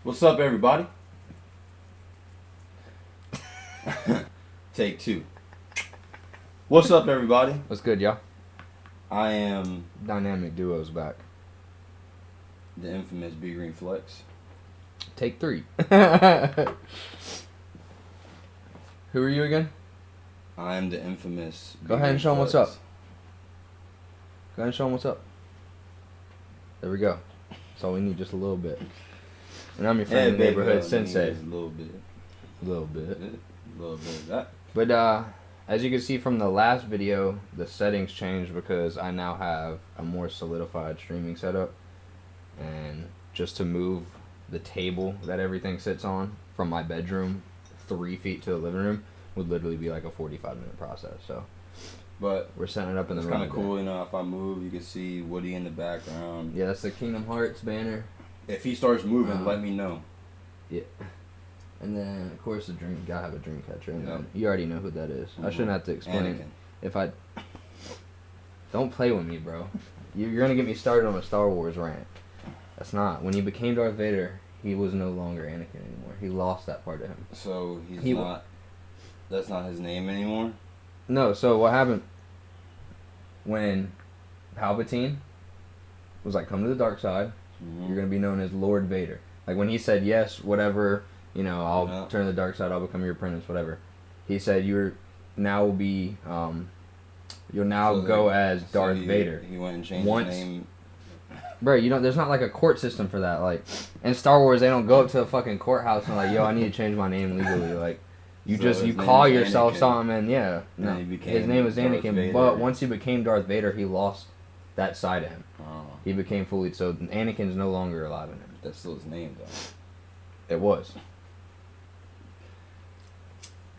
What's up, everybody? Take two. What's up, everybody? What's good, y'all? I am Dynamic Duo's back. the infamous BGreeneFlex. Take 3. Who are you again? I am the infamous. Go ahead and show 'em what's BGreeneFlex. up. Go ahead and show them what's up. There we go. That's all we need, just a little bit. And I'm your friend in the neighborhood sensei. A little bit. A little bit. A little bit of that. But as you can see from the last video, the settings changed because I now have a more solidified streaming setup. And just to move the table that everything sits on from my bedroom 3 feet to the living room would literally be like a 45-minute process. So, but we're setting it up in the it's room. kind of cool, you know. If I move, you can see Woody in the background. Yeah, that's the Kingdom Hearts banner. If he starts moving, let me know. Yeah. And then, of course, the dream. Gotta have a dream catcher. And Yep. then you already know who that is. I shouldn't have to explain. Anakin. If I don't play with me, bro. You're gonna get me started on a Star Wars rant. That's not. When he became Darth Vader, he was no longer Anakin anymore. He lost that part of him. So he's not. That's not his name anymore. No. So what happened when Palpatine was like, "Come to the dark side. Mm-hmm. You're gonna be known as Lord Vader." Like when he said, "Yes, whatever. You know, I'll turn to the dark side. I'll become your apprentice. Whatever." He said, "You're now will be. You'll now go as Darth Vader." He went and changed his name. Bro, you know, there's not like a court system for that. Like in Star Wars, they don't go up to a fucking courthouse and like, "Yo, I need to change my name legally." Like, you So you call yourself Anakin. something, and yeah, And no, he became his name was Darth Anakin. Vader. But once he became Darth Vader, he lost that side of him. Oh, He became fully so Anakin's no longer alive in him. that's still his name though. It was.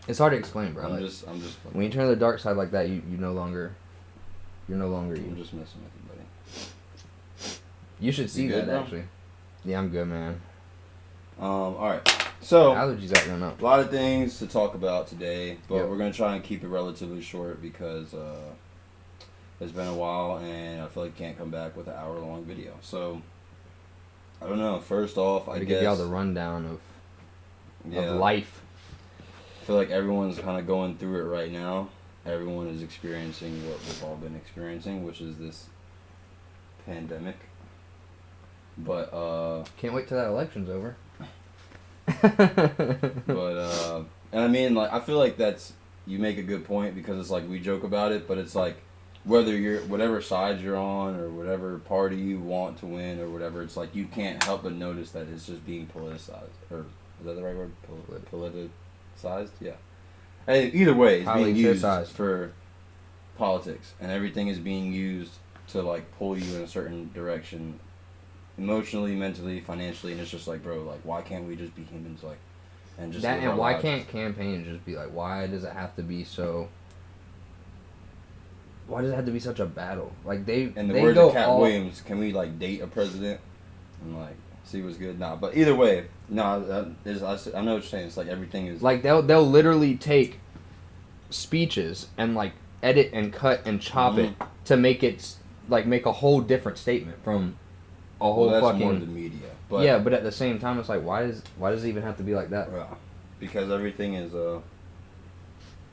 It's hard to explain, bro. I'm Like, just. when you turn to the dark side like that, you're no longer I'm you. just messing with you, buddy. You should see good, that bro? actually. Yeah, I'm good, man. All right. So Allergies acting up. a lot of things to talk about today, but Yep. we're gonna try and keep it relatively short because it's been a while, and I feel like I can't come back with an hour-long video. So I don't know. First off, I To guess give y'all the rundown of life. I feel like everyone's kind of going through it right now. Everyone is experiencing what we've all been experiencing, which is this pandemic. But Can't wait till that election's over. and I mean, like, I feel like you make a good point because it's like we joke about it, but it's like whether you're whatever side you're on or whatever party you want to win or whatever, it's like you can't help but notice that it's just being politicized. Or is that the right word? Politicized? Yeah. Hey, either way, it's being used for politics, and everything is being used to like pull you in a certain direction, emotionally, mentally, financially, and it's just like, bro, like, why can't we just be humans, like, and just that? live And our why lives? can't campaigns just be like, why does it have to be so? Why does it have to be such a battle? Like In the they words go of Cat all, Williams, can we like date a president and like see what's good? Nah, but either way, I know what you're saying. It's like everything is like they'll literally take speeches and like edit and cut and chop it to make it like make a whole different statement from a whole that's fucking more the media. But yeah. But at the same time, it's like why does it even have to be like that? because everything is Go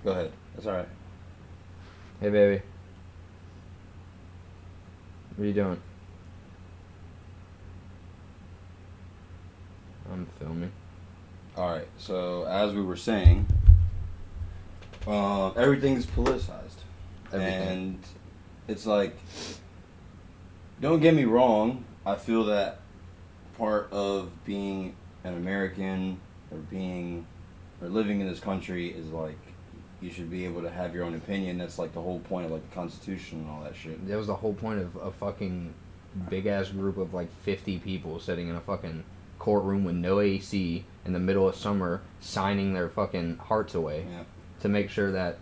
ahead. That's all right. Hey baby, what are you doing? I'm filming. All right. So as we were saying, everything's politicized, and it's like, don't get me wrong. I feel that part of being an American or living in this country is like you should be able to have your own opinion. That's like the whole point of like the Constitution and all that shit. That was the whole point of a fucking big ass group of like 50 people sitting in a fucking courtroom with no AC in the middle of summer signing their fucking hearts away to make sure that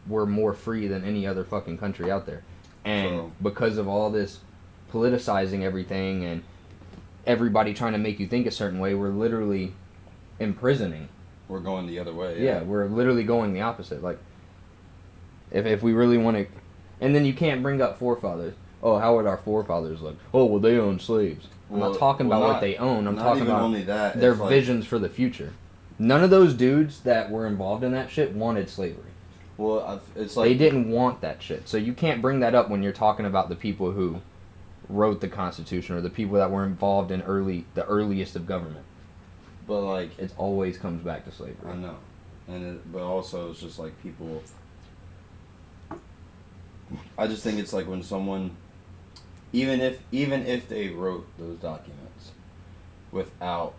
we're more free than any other fucking country out there. And because of all this politicizing everything and everybody trying to make you think a certain way, we're literally imprisoning. We're going the other way. Yeah, we're literally going the opposite. Like, if we really want to... And then you can't bring up forefathers. oh, how would our forefathers look? Oh, well, they owned slaves. I'm not talking about what they own. I'm talking about only that, their visions for the future. None of those dudes that were involved in that shit wanted slavery. Well, it's like... They didn't want that shit. So you can't bring that up when you're talking about the people who wrote the Constitution or the people that were involved in the earliest of government. But, like... It always comes back to slavery. I know. But also, it's just like people... I just think it's like when someone... Even if they wrote those documents without,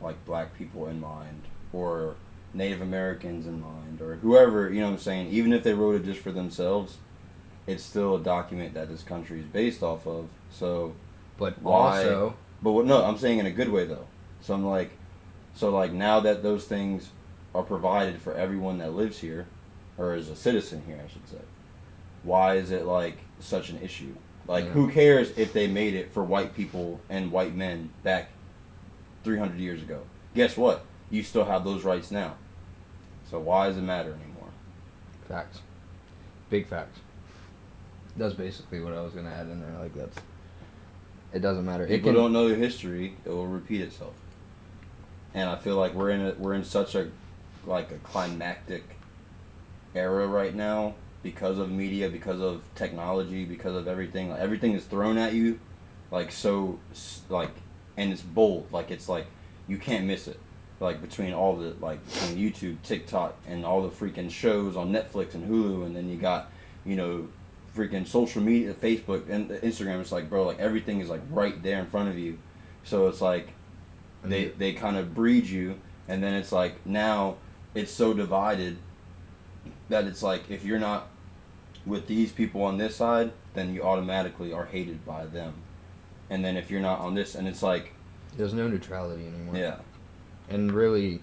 like, black people in mind, or Native Americans in mind, or whoever, you know what I'm saying, even if they wrote it just for themselves, it's still a document that this country is based off of. So, but also... But no, I'm saying in a good way, though. So I'm like... So, like, now that those things are provided for everyone that lives here, or is a citizen here, I should say, why is it, like, such an issue? Like, who cares if they made it for white people and white men back 300 years ago? Guess what? You still have those rights now. So why does it matter anymore? Facts. Big facts. That's basically what I was going to add in there. Like, that's... It doesn't matter. People don't know the history, it will repeat itself. And I feel like we're in such a climactic era right now, because of media, because of technology, because of everything. Like, everything is thrown at you, like, so, like, and it's bold. Like, it's like, you can't miss it. Like, between all the, like, between YouTube, TikTok, and all the freaking shows on Netflix and Hulu, and then you got, you know, freaking social media, Facebook and Instagram. It's like, bro, like, everything is, like, right there in front of you. So it's like, they kind of breed you, and then it's like, now it's so divided that it's like, if you're not with these people on this side, then you automatically are hated by them. And then if you're not on this, and it's like... There's no neutrality anymore. Yeah. And really,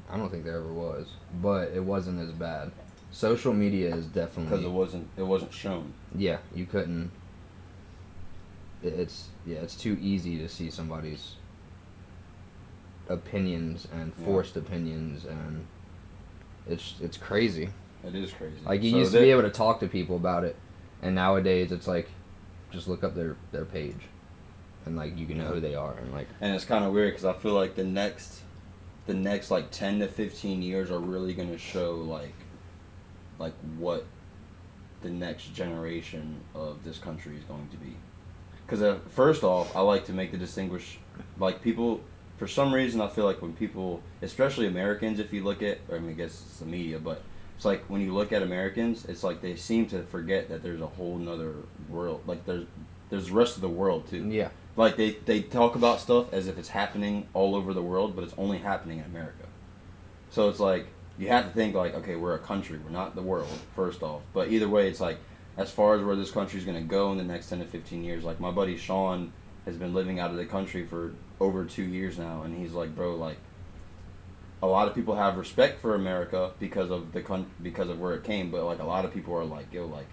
I don't think there ever was, but it wasn't as bad. Social media is definitely... Because it wasn't shown. Yeah, you couldn't... It's too easy to see somebody's opinions and forced opinions, and it's crazy. It is crazy. Like, you used to be able to talk to people about it, and nowadays it's like, just look up their page, and like, you can know who they are, and like. And it's kind of weird because I feel like the next like 10 to 15 years are really gonna show like what the next generation of this country is going to be. Because first off, I like to make the distinguish, like, people. For some reason, I feel like when people, especially Americans, if you look at, I mean, I guess it's the media, but it's like when you look at Americans, it's like they seem to forget that there's a whole nother world. Like, there's the rest of the world, too. Yeah. Like, they talk about stuff as if it's happening all over the world, but it's only happening in America. So it's like, you have to think, like, okay, we're a country. We're not the world, first off. But either way, it's like, as far as where this country's going to go in the next 10 to 15 years, like, my buddy Sean has been living out of the country for over 2 years now, and he's like, bro, like, a lot of people have respect for America because of because of where it came, but like, a lot of people are like, yo, like,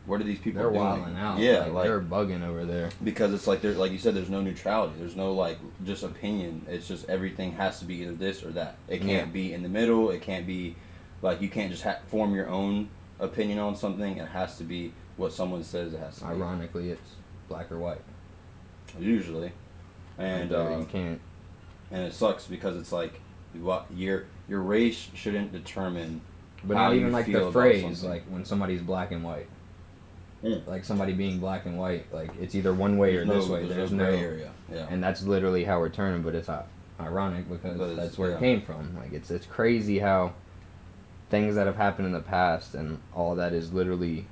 what are these people doing? They're wilding out. Yeah, like they're bugging over there. Because it's like, like you said, there's no neutrality. There's no, like, just opinion. It's just everything has to be either this or that. It can't be in the middle. It can't be, like, you can't just form your own opinion on something. It has to be what someone says it has to be. Ironically, it's black or white. Usually. And you can't. And it sucks because it's like, your race shouldn't determine. But how not even you like feel the about phrase, something. like when somebody's black and white. Mm. Like somebody being black and white, like it's either one way or this way. There's no gray area. Yeah. And that's literally how we're turning, but it's ironic because that's where it came from. Like, it's crazy how things that have happened in the past and all that is literally,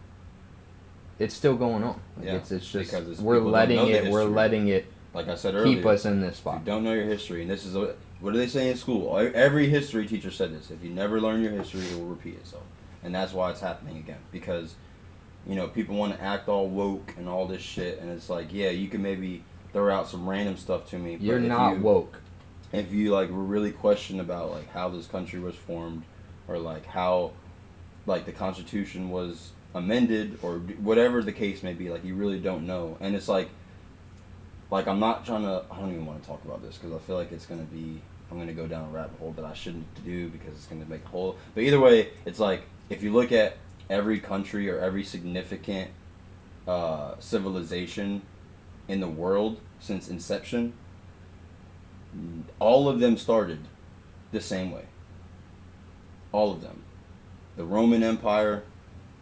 it's still going on. Like, it's just because we're letting it like I said earlier, keep us in this spot. If you don't know your history, and this is what do they say in school? Every history teacher said this: if you never learn your history, it will repeat itself. And that's why it's happening again, because, you know, people want to act all woke and all this shit, and it's like, yeah, you can maybe throw out some random stuff to me. You're not woke. If you, like, were really questioned about, like, how this country was formed, or, like, how, like, the Constitution was amended, or whatever the case may be, like, you really don't know. And it's like I'm not trying to, I don't even want to talk about this, because I feel like it's going to be, I'm going to go down a rabbit hole that I shouldn't do, because it's going to make a whole, but either way, it's like, if you look at every country or every significant civilization in the world since inception, all of them started the same way. All of them. The Roman Empire,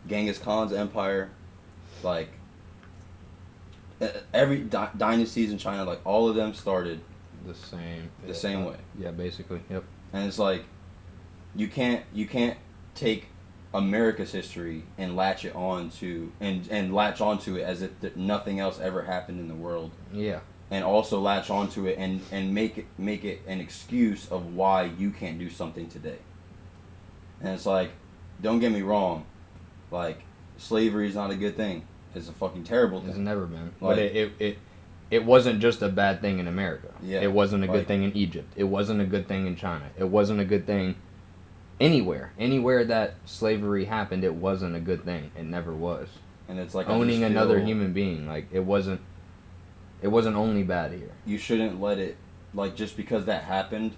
Genghis Khan's empire, like every dynasties in China, like all of them started the same way. Yeah, basically. Yep. And it's like you can't take America's history and latch it on to and latch onto it as if nothing else ever happened in the world. Yeah. And also latch onto it and make it an excuse of why you can't do something today. And it's like, don't get me wrong, like slavery is not a good thing. It's a fucking terrible thing. It's never been. Like, but it wasn't just a bad thing in America. Yeah. It wasn't a good thing in Egypt. It wasn't a good thing in China. It wasn't a good thing anywhere. Anywhere that slavery happened, it wasn't a good thing. It never was. And it's like owning another human being, like it wasn't only bad here. You shouldn't let it, like, just because that happened,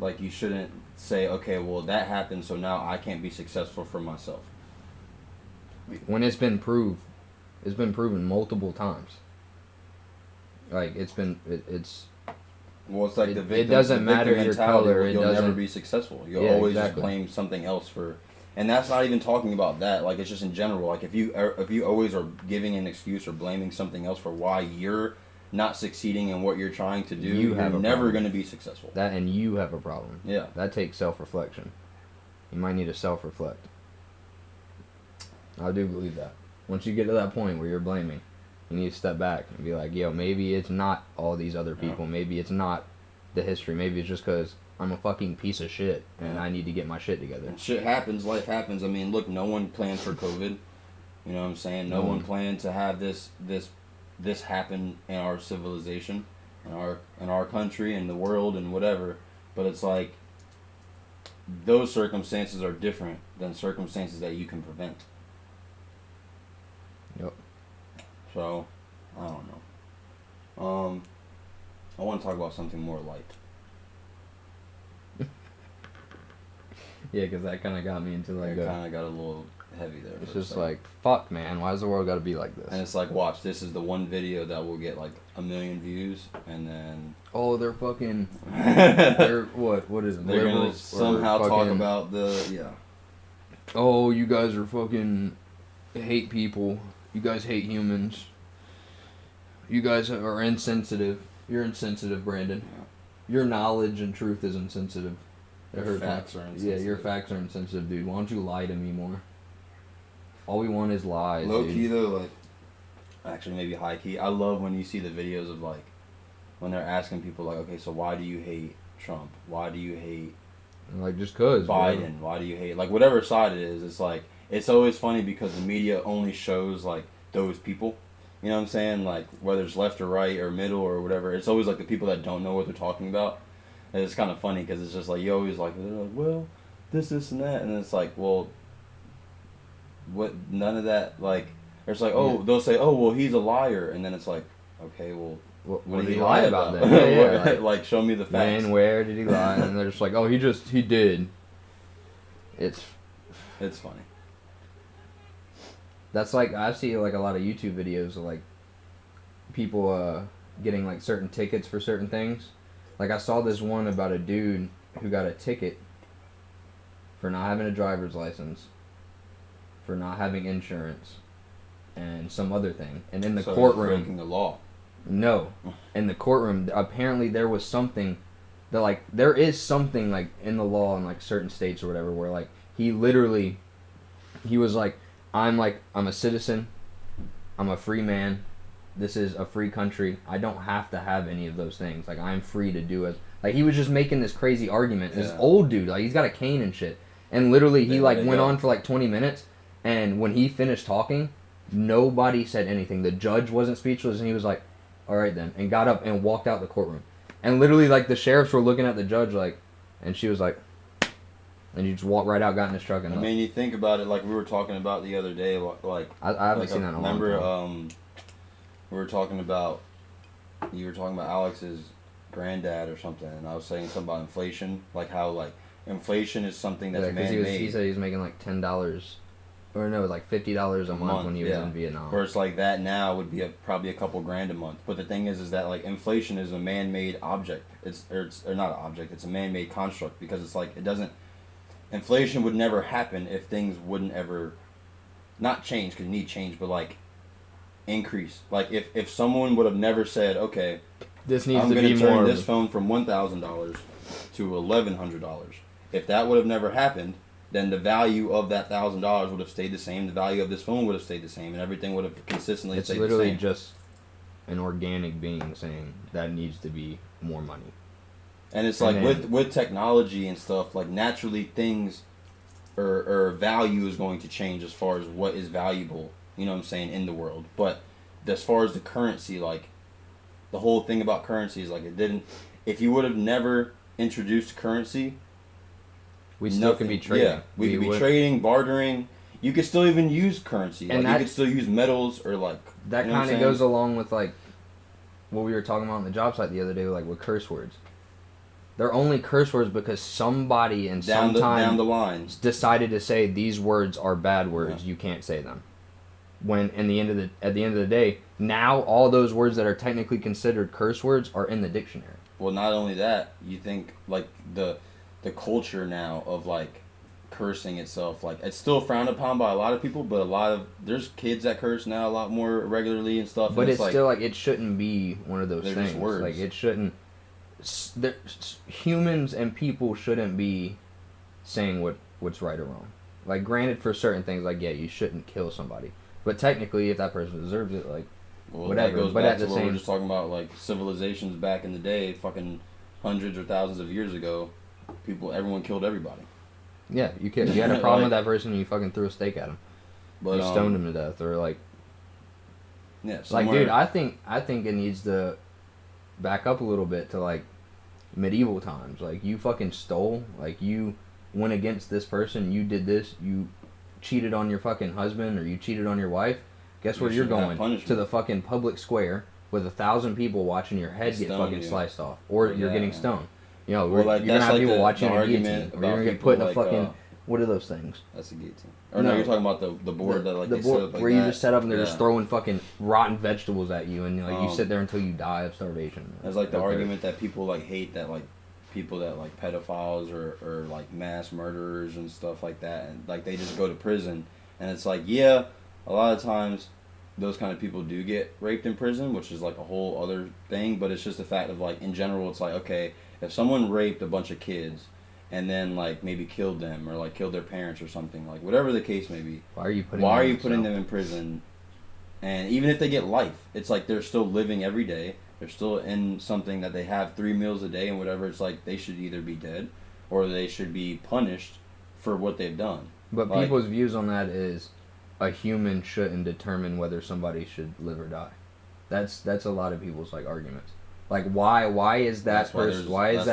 like, you shouldn't say, okay, well, that happened, so now I can't be successful for myself. When it's been proven multiple times. Like, it's Well, it's like the victim. It doesn't matter your color. You'll never be successful. You'll always just blame something else for, and that's not even talking about that. Like, it's just in general. Like, if you always are giving an excuse or blaming something else for why you're not succeeding in what you're trying to do, you're never going to be successful. That, and you have a problem. Yeah. That takes self-reflection. You might need to self-reflect. I do believe that. Once you get to that point where you're blaming, you need to step back and be like, yo, maybe it's not all these other people. Yeah. Maybe it's not the history. Maybe it's just because I'm a fucking piece of shit and I need to get my shit together. And shit happens. Life happens. I mean, look, no one planned for COVID. You know what I'm saying? No one planned to have this happen in our civilization, in our country, in the world, and whatever. But it's like those circumstances are different than circumstances that you can prevent. Yep. So, I don't know. I want to talk about something more light. Yeah, because that kind of got me into like. It kind of got a little heavy there. It's just like, fuck, man. Why does the world got to be like this? And it's like, watch, this is the one video that will get like 1 million views, and then. Oh, they're fucking. They're what is it? They're gonna somehow talk about the Oh, you guys are fucking hate people. You guys hate humans. You guys are insensitive. You're insensitive, Brandon. Yeah. Your knowledge and truth is insensitive. Your facts are insensitive. Yeah, your facts are insensitive, dude. Why don't you lie to me more? All we want is lies, low key, though, like... Actually, maybe high key. I love when you see the videos of, like... When they're asking people, like, okay, so why do you hate Trump? Why do you hate... Like, just cause. Biden? Bro. Why do you hate... Like, whatever side it is, it's like... It's always funny because the media only shows, like, those people. You know what I'm saying? Like, whether it's left or right or middle or whatever, it's always, like, the people that don't know what they're talking about. And it's kind of funny because it's just, like, you always, like, they're like, well, this, and that. And it's like, well, what, none of that, like, it's like, oh, they'll say, oh, well, he's a liar. And then it's like, okay, well, what did he lie about then? Yeah, like, show me the facts. When, where did he lie? And they're just like, oh, he did. It's funny. That's like, I see like a lot of YouTube videos of like people getting like certain tickets for certain things. Like I saw this one about a dude who got a ticket for not having a driver's license, for not having insurance, and some other thing. And in the courtroom, breaking the law. No, in the courtroom, apparently there was something that like there is something like in the law in like certain states or whatever where like he was like, I'm a citizen, I'm a free man, this is a free country, I don't have to have any of those things, like I'm free to do it. Like he was just making this crazy argument. This old dude, like he's got a cane and shit, and literally he like went on for like 20 minutes, and when he finished talking, nobody said anything. The judge wasn't speechless, and he was like, all right then, and got up and walked out the courtroom. And literally like the sheriffs were looking at the judge like, and she was like, and he just walked right out, got in his truck, and I mean, you think about it, like we were talking about the other day, like I haven't seen that in a long time. Remember, we were talking about, you were talking about Alex's granddad or something, and I was saying something about inflation, like how like inflation is something that's man-made. He said he was making like $10 Or no, like $50 a month when he was in Vietnam. Where it's like that now would be probably a couple grand a month. But the thing is that like inflation is a man-made object. It's not an object. It's a man-made construct because it's like it doesn't. Inflation would never happen if things wouldn't ever, not change because you need change, but like increase. Like if someone would have never said, okay, this needs I'm to be going to turn more this phone from $1,000 to $1,100. If that would have never happened, then the value of that $1,000 would have stayed the same. The value of this phone would have stayed the same, and everything would have consistently stayed the same. It's literally just an organic being saying that needs to be more money. And it's like with technology and stuff, like naturally things or value is going to change as far as what is valuable. You know what I'm saying, in the world. But as far as the currency, like the whole thing about currency is like it didn't. If you would have never introduced currency. We still could be trading. Yeah, we could be trading, bartering. You could still even use currency. And like you could still use metals or like... That kind of goes along with like what we were talking about on the job site the other day, like with curse words. They're only curse words because somebody in some time down the line decided to say these words are bad words. Yeah. You can't say them. When at the end of the day, now all those words that are technically considered curse words are in the dictionary. Well, not only that, you think like the culture now of like cursing itself, like it's still frowned upon by a lot of people, but there's kids that curse now a lot more regularly and stuff. But and it's like, still like it shouldn't be one of those things. Just words. Like it shouldn't. Humans and people shouldn't be saying what's right or wrong. Like granted, for certain things, like yeah, you shouldn't kill somebody, but technically, if that person deserves it, like whatever. That goes but back at to the what same, we're just talking about, like civilizations back in the day, fucking hundreds or thousands of years ago. Everyone killed everybody. Yeah, you could. You had a problem with that person, and you fucking threw a stake at him. But you stoned him to death, or like. Yeah. Like, dude, I think it needs to back up a little bit to like medieval times. Like, you fucking stole. Like, you went against this person. You did this. You cheated on your fucking husband, or you cheated on your wife. Guess where you're going? To the fucking public square with 1,000 people watching your head get fucking sliced off, or you're getting stoned. You know, you're gonna have people watching a guillotine, or you're gonna get put in a fucking what are those things? That's a guillotine. Or no, you're talking about the board that like the board set up like where you just set up and they're just throwing fucking rotten vegetables at you, and like you sit there until you die of starvation. There's like the argument that people like hate that like people that like pedophiles or like mass murderers and stuff like that, and like they just go to prison, and it's like a lot of times those kind of people do get raped in prison, which is like a whole other thing, but it's just the fact of like in general it's like okay. If someone raped a bunch of kids and then like maybe killed them or like killed their parents or something, like whatever the case may be, why are you putting them in prison? And even if they get life, it's like they're still living every day. They're still in something that they have 3 meals a day and whatever. It's like they should either be dead or they should be punished for what they've done. But like, people's views on that is a human shouldn't determine whether somebody should live or die. That's a lot of people's like arguments. Like why is that person? Why is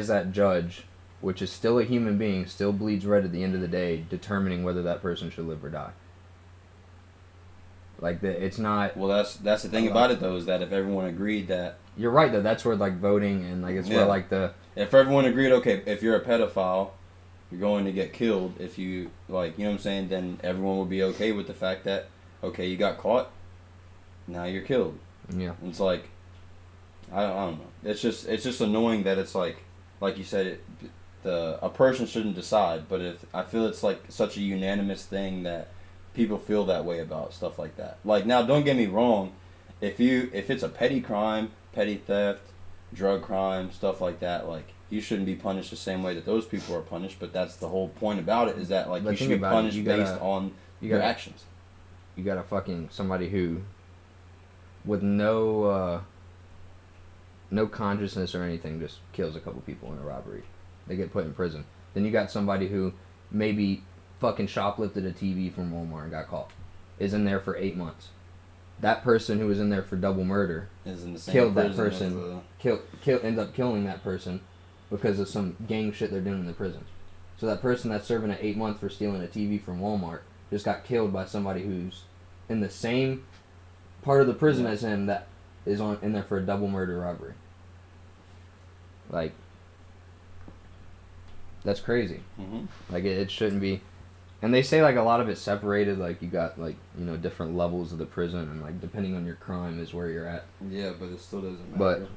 that judge, which is still a human being, still bleeds red at the end of the day, determining whether that person should live or die? Like it's not. Well, that's the thing about it though, is that if everyone agreed that you're right though, that's where like voting and like it's where like the if everyone agreed, okay, if you're a pedophile, you're going to get killed. If you like, you know what I'm saying, then everyone would be okay with the fact that okay, you got caught, now you're killed. Yeah, and it's like. I don't know. It's just annoying that it's like you said, a person shouldn't decide. But I feel it's like such a unanimous thing that people feel that way about stuff like that. Like now, don't get me wrong, if it's a petty crime, petty theft, drug crime, stuff like that, like you shouldn't be punished the same way that those people are punished. But that's the whole point about it, is that like you should be punished based on your actions. You got a fucking somebody who, with no consciousness or anything, just kills a couple people in a robbery. They get put in prison. Then you got somebody who maybe fucking shoplifted a TV from Walmart and got caught. Is in there for 8 months. That person who was in there for double murder killed that person. Ends up killing that person because of some gang shit they're doing in the prison. So that person that's serving an 8 month for stealing a TV from Walmart just got killed by somebody who's in the same part of the prison as him that is in there for a double murder robbery. Like, that's crazy. Mm-hmm. Like, it shouldn't be. And they say like a lot of it's separated. Like you got like different levels of the prison, and like depending on your crime is where you're at. Yeah, but it still doesn't matter. But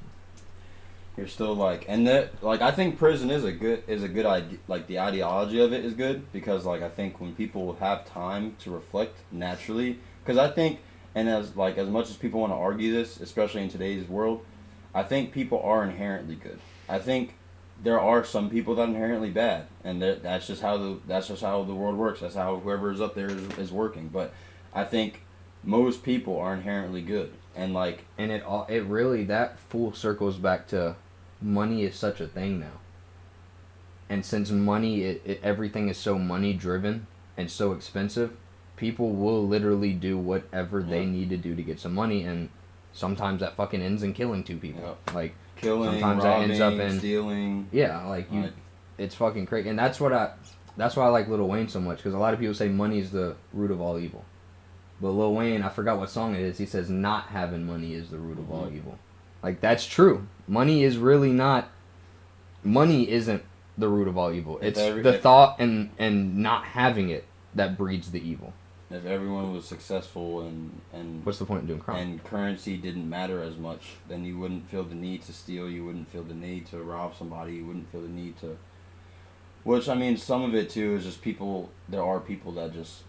you're still like, and that like I think prison is a good idea. Like the ideology of it is good because like I think when people have time to reflect naturally, because I think, and as much as people want to argue this, especially in today's world, I think people are inherently good. I think there are some people that are inherently bad, and that's just how the world works. That's how whoever is up there is working. But I think most people are inherently good, and like, and it really that full circles back to money is such a thing now. And since money, everything is so money driven and so expensive, people will literally do whatever they need to do to get some money, and sometimes that fucking ends in killing two people. Yep. Like killing, sometimes robbing, that ends up in stealing. Yeah, it's fucking crazy, and that's why I like Lil Wayne so much, because a lot of people say money is the root of all evil, but Lil Wayne, I forgot what song it is. He says not having money is the root of all evil. Like that's true. Money is really not. Money isn't the root of all evil. It's the thought and not having it that breeds the evil. If everyone was successful and what's the point of doing crime? And currency didn't matter as much, then you wouldn't feel the need to steal. You wouldn't feel the need to rob somebody. You wouldn't feel the need to. Which I mean, some of it too is just people. There are people that just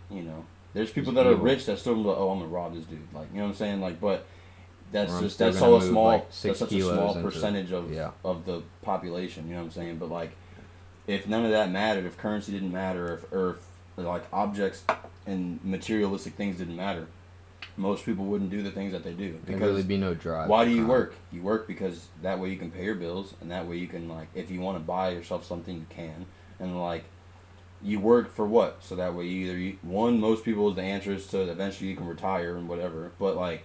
there's people that are rich that still like, oh, I'm gonna rob this dude. Like you know what I'm saying? Like, but that's so small. Like that's such a small percentage of the population. You know what I'm saying? But like, if none of that mattered, if currency didn't matter, if like objects and materialistic things didn't matter, most people wouldn't do the things that they do. Because there'd really be no drive. Why do you work? You work because that way you can pay your bills, and that way you can like, if you want to buy yourself something, you can. And like, you work for what? So that way most people is the answer is to eventually you can retire and whatever. But like,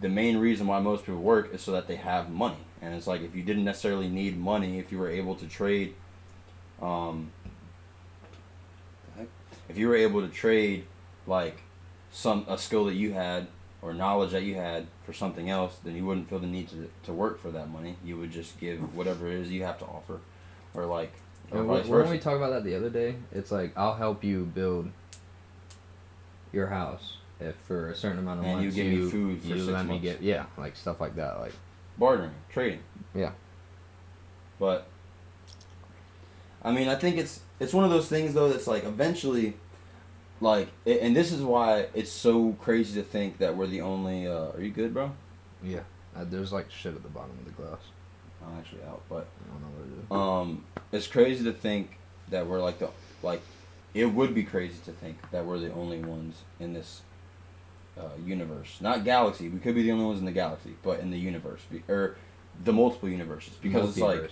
the main reason why most people work is so that they have money. And it's like, if you didn't necessarily need money, if you were able to trade, if you were able to trade like a skill that you had or knowledge that you had for something else, then you wouldn't feel the need to work for that money. You would just give whatever it is you have to offer, or like, or vice versa. When we talked about that the other day, it's like, I'll help you build your house if for a certain amount of months. And you give me food for 6 months. Like stuff like that, like bartering, trading. Yeah. But I mean, I think it's one of those things though that's like eventually, like, and this is why it's so crazy to think that we're the only. Are you good, bro? Yeah. There's like shit at the bottom of the glass. I'm actually out, but I don't know what it is. It's crazy to think that we're it would be crazy to think that we're the only ones in this universe, not galaxy. We could be the only ones in the galaxy, but in the universe, or the multiple universes, because it's like.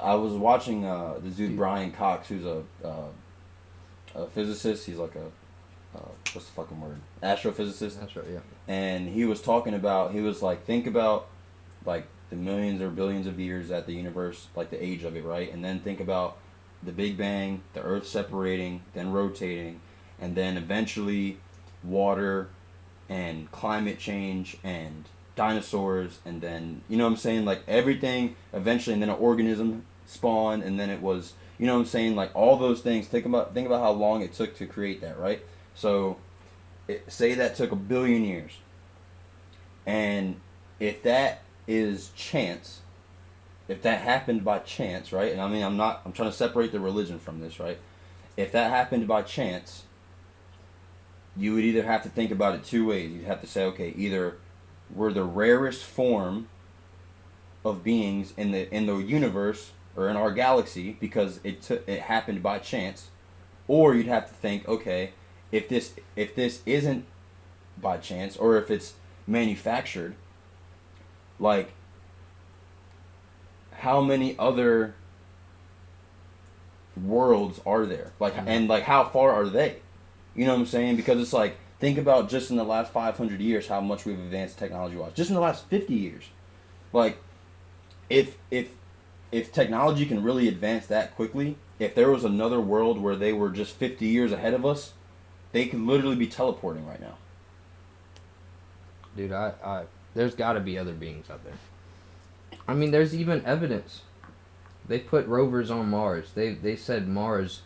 I was watching this dude Brian Cox, who's a physicist. He's like what's the fucking word? Astrophysicist. That's right, yeah. And he was talking about, he was like, think about like the millions or billions of years that the universe, like the age of it, right? And then think about the Big Bang, the Earth separating, then rotating, and then eventually water and climate change and dinosaurs, and then, you know what I'm saying, like everything eventually, and then an organism spawned, and then it was, you know what I'm saying, like all those things. Think about how long it took to create that, right? So say that took 1 billion years, and if that is chance, if that happened by chance, right? And I mean, I'm trying to separate the religion from this, right? If that happened by chance, you would either have to think about it two ways. You'd have to say, okay, either we're the rarest form of beings in the universe or in our galaxy because it happened by chance, or you'd have to think, okay, if this isn't by chance, or if it's manufactured, like how many other worlds are there? Like, and like how far are they? You know what I'm saying? Because it's like, think about just in the last 500 years how much we've advanced technology-wise. Just in the last 50 years. Like, if technology can really advance that quickly, if there was another world where they were just 50 years ahead of us, they could literally be teleporting right now. Dude, there's got to be other beings out there. I mean, there's even evidence. They put rovers on Mars. They said Mars,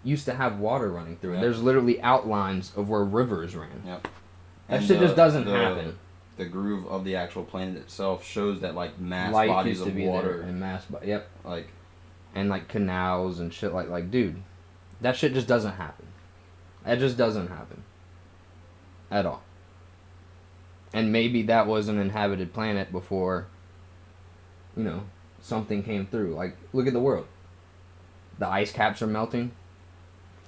used to have water running through it. Yep. There's literally outlines of where rivers ran. Yep. That shit just doesn't happen. The groove of the actual planet itself shows that like mass Life bodies used to of be water there and yep. like And like canals and shit like dude, that shit just doesn't happen. That just doesn't happen. At all. And maybe that was an inhabited planet before, you know, something came through. Like, look at the world. The ice caps are melting.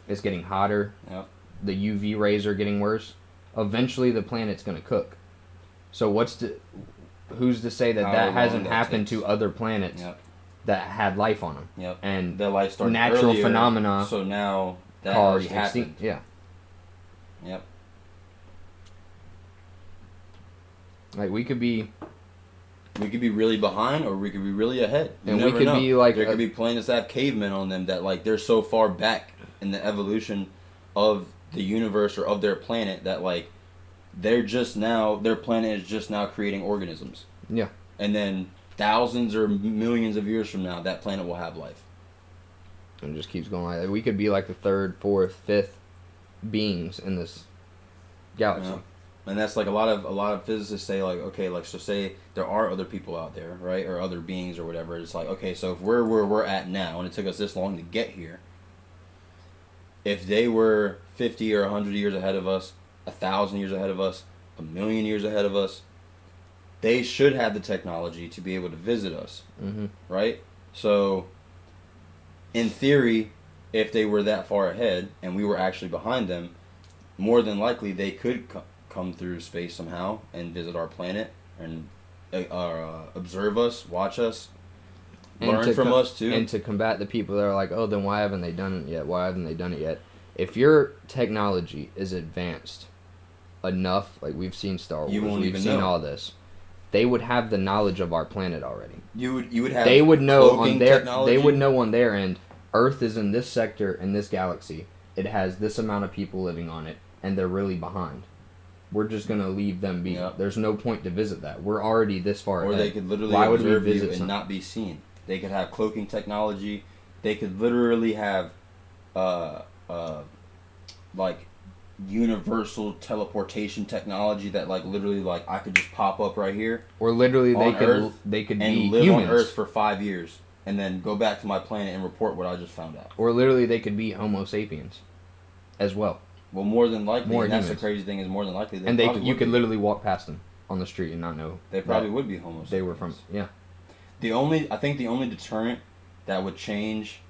It's getting hotter. Yep. The UV rays are getting worse. Eventually the planet's going to cook. So who's to say that that hasn't happened to other planets that had life on them? Yep. And that life started natural earlier, phenomena. So now that already happened. Yeah. Yep. Like we could be really behind, or we could be really ahead. You and never we could know. be like there could be planets that have cavemen on them that like they're so far back in the evolution of the universe or of their planet that like their planet is just now creating organisms. Yeah. And then thousands or millions of years from now, that planet will have life. And it just keeps going like that. We could be like the third, fourth, fifth beings in this galaxy. Yeah. And that's like a lot of physicists say like, okay, like so say there are other people out there, right, or other beings or whatever. It's like, okay, so if we're where we're at now, and it took us this long to get here, if they were 50 or 100 years ahead of us, 1,000 years ahead of us, 1,000,000 years ahead of us, they should have the technology to be able to visit us, right? So, in theory, if they were that far ahead and we were actually behind them, more than likely they could come through space somehow and visit our planet and observe us, watch us, learn from us too. And to combat the people that are like, oh, then why haven't they done it yet? Why haven't they done it yet? If your technology is advanced enough, like we've seen Star Wars, we've seen all this, they would have the knowledge of our planet already. You would have. They would know on their. Technology. They would know on their end. Earth is in this sector in this galaxy. It has this amount of people living on it, and they're really behind. We're just gonna leave them be. Yep. There's no point to visit that. We're already this far ahead. Or they could literally observe you and not be seen. They could have cloaking technology. They could literally have, like, universal teleportation technology that, like, literally, like, I could just pop up right here. Or literally, they could be live humans. on Earth for 5 years and then go back to my planet and report what I just found out. Or literally, they could be Homo sapiens, as well. Well, more than likely, and that's the crazy thing is more than likely. And you could literally walk past them on the street and not know. They probably would be Homo sapiens. They were from, yeah. I think the only deterrent that would change,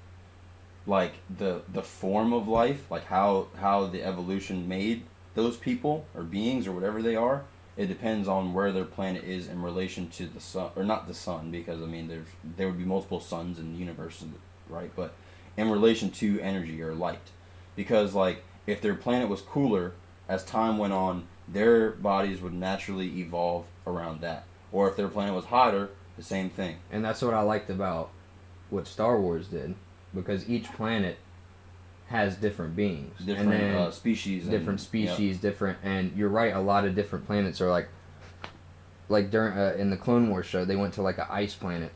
like, the form of life, like how the evolution made those people or beings or whatever they are, it depends on where their planet is in relation to the sun, or not the sun, because I mean there would be multiple suns in the universe, right? But in relation to energy or light, because like if their planet was cooler, as time went on, their bodies would naturally evolve around that. Or if their planet was hotter, the same thing. And that's what I liked about what Star Wars did, because each planet has different beings, different species, different. And you're right, a lot of different planets are like during in the Clone Wars show, they went to like an ice planet.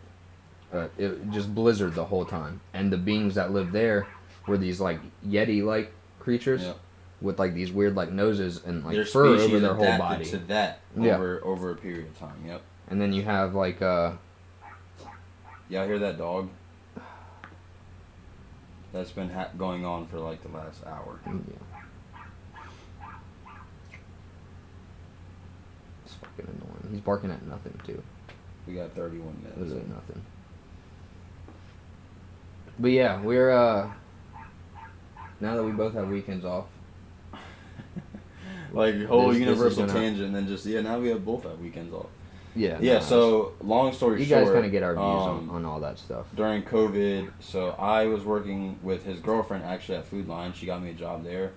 It just blizzard the whole time, and the beings that lived there were these like Yeti-like creatures with like these weird like noses and like their fur over their whole body. To that over a period of time. Yep. And then you have like y'all hear that dog? That's been going on for like the last hour. Yeah. It's fucking annoying. He's barking at nothing too. We got 31 minutes. Literally nothing. But yeah, we're now that we both have weekends off. Like whole universal tangent, and then just now we have both have weekends off. Yeah. Yeah. So long story short, you guys kind of get our views on all that stuff. During COVID, so I was working with his girlfriend actually at Food Line. She got me a job there.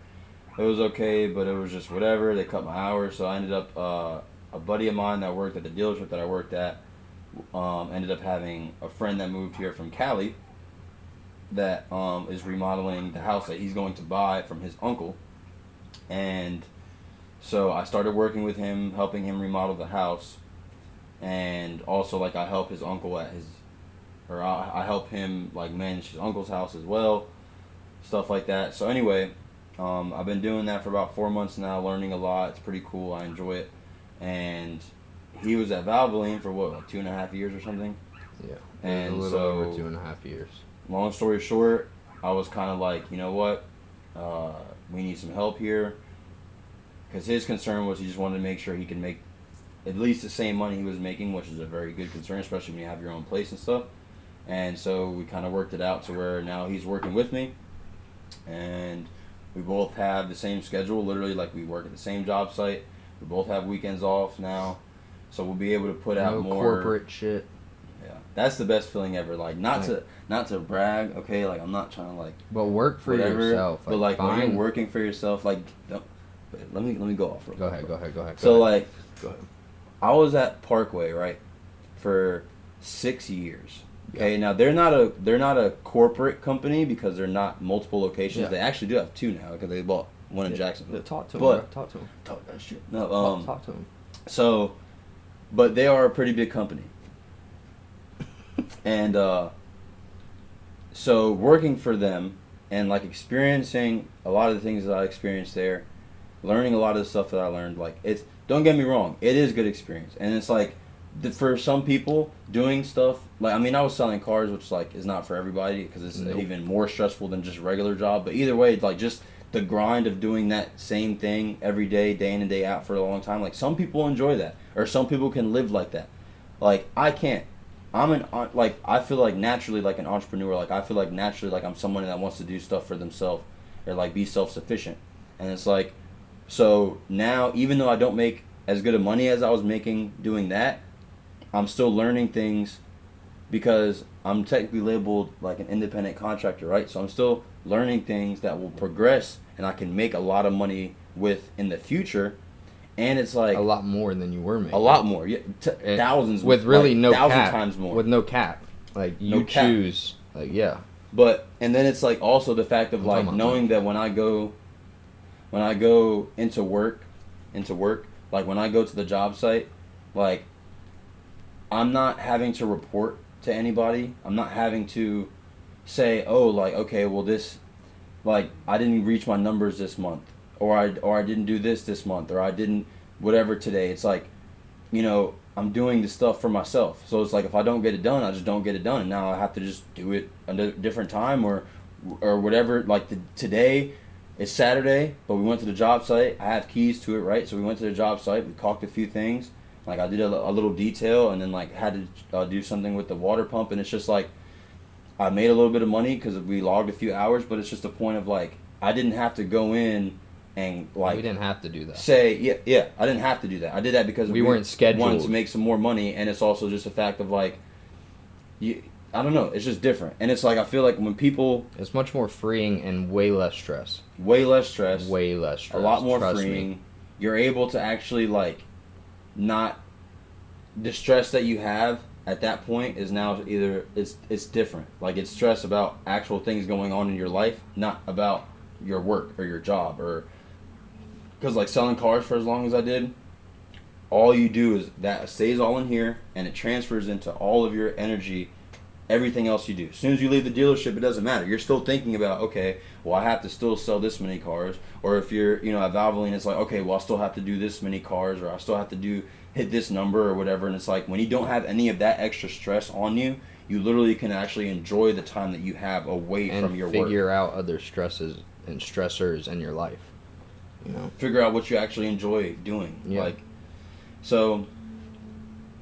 It was okay, but it was just whatever. They cut my hours, so I ended up a buddy of mine that worked at the dealership that I worked at ended up having a friend that moved here from Cali that is remodeling the house that he's going to buy from his uncle, and so I started working with him, helping him remodel the house. And also, like, I help his uncle I help him, like, manage his uncle's house as well. stuff like that. So anyway, I've been doing that for about 4 months now, learning a lot. It's pretty cool. I enjoy it. And he was at Valvoline for what, like 2.5 years or something? Yeah. And a little so, over 2.5 years. Long story short, I was kind of like, you know what? We need some help here. Because his concern was he just wanted to make sure he could make at least the same money he was making, which is a very good concern, especially when you have your own place and stuff. And so we kind of worked it out to where now he's working with me. And we both have the same schedule, literally, like we work at the same job site. We both have weekends off now. So we'll be able to put out more corporate shit. Yeah. That's the best feeling ever. Like not to brag, okay, like I'm not trying to like but work for whatever, yourself. But like when you're working for yourself, like let me go off real quick. Go ahead. So like go ahead. I was at Parkway, right, for 6 years. Okay, Yeah. now they're not a corporate company because they're not multiple locations. Yeah. They actually do have 2 now because they bought one in Jacksonville. Talk to him. But, Talk to him. Talk that shit. No, talk to him. So, but they are a pretty big company, and so working for them and like experiencing a lot of the things that I experienced there, learning a lot of the stuff that I learned. Like it's, don't get me wrong, it is good experience, and it's like for some people doing stuff like, I mean, I was selling cars, which like is not for everybody because it's even more stressful than just a regular job. But either way, like just the grind of doing that same thing every day, day in and day out for a long time. Like some people enjoy that, or some people can live like that. Like I can't. I feel like naturally like an entrepreneur. Like I feel like naturally like I'm someone that wants to do stuff for themselves or like be self-sufficient. And it's like, so now even though I don't make as good of money as I was making doing that, I'm still learning things because I'm technically labeled like an independent contractor, right? So I'm still learning things that will progress and I can make a lot of money with in the future. And it's like a lot more than you were making. A lot more, yeah, thousands with really like, no thousand cap. times more with no cap. Like you choose, like yeah. But and then it's like also the fact of like knowing that when I go into work, like when I go to the job site, like I'm not having to report to anybody. I'm not having to say, oh, like okay, well this, like I didn't reach my numbers this month. Or I didn't do this month, or I didn't whatever today. It's like, you know, I'm doing the stuff for myself. So it's like if I don't get it done, I just don't get it done, and now I have to just do it at a different time or whatever. Like today, it's Saturday, but we went to the job site. I have keys to it, right? So we went to the job site. We caulked a few things. Like I did a little detail, and then like had to do something with the water pump, and it's just like I made a little bit of money because we logged a few hours, but it's just a point of like I didn't have to go in. And like we didn't have to do that. I didn't have to do that. I did that because we weren't scheduled. Wanted to make some more money, and it's also just a fact of like, I don't know. It's just different, and it's like I feel like when people, it's much more freeing and way less stress. Way less stress. A lot more freeing. You're able to actually like, not the stress that you have at that point is now either it's different. Like it's stress about actual things going on in your life, not about your work or your job or. Because like selling cars for as long as I did, all you do is that stays all in here and it transfers into all of your energy, everything else you do. As soon as you leave the dealership, it doesn't matter. You're still thinking about, okay, well I have to still sell this many cars. Or if you're, you know, at Valvoline, it's like, okay, well I still have to do this many cars, or I still have to hit this number or whatever. And it's like when you don't have any of that extra stress on you, you literally can actually enjoy the time that you have away from your work. And figure out other stresses and stressors in your life. You know, figure out what you actually enjoy doing. Yeah. Like, so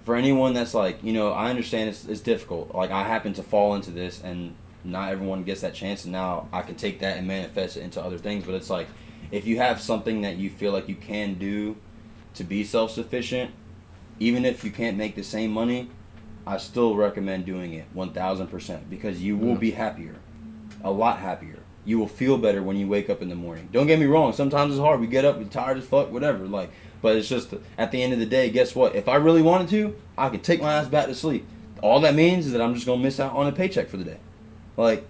for anyone that's like, you know, I understand it's difficult. Like I happen to fall into this, and not everyone gets that chance. And now I can take that and manifest it into other things. But it's like, if you have something that you feel like you can do to be self-sufficient, even if you can't make the same money, I still recommend doing it 1,000% because you will be happier, a lot happier. You will feel better when you wake up in the morning. Don't get me wrong. Sometimes it's hard. We get up, we're tired as fuck, whatever. Like, but it's just at the end of the day, guess what? If I really wanted to, I could take my ass back to sleep. All that means is that I'm just gonna miss out on a paycheck for the day, like,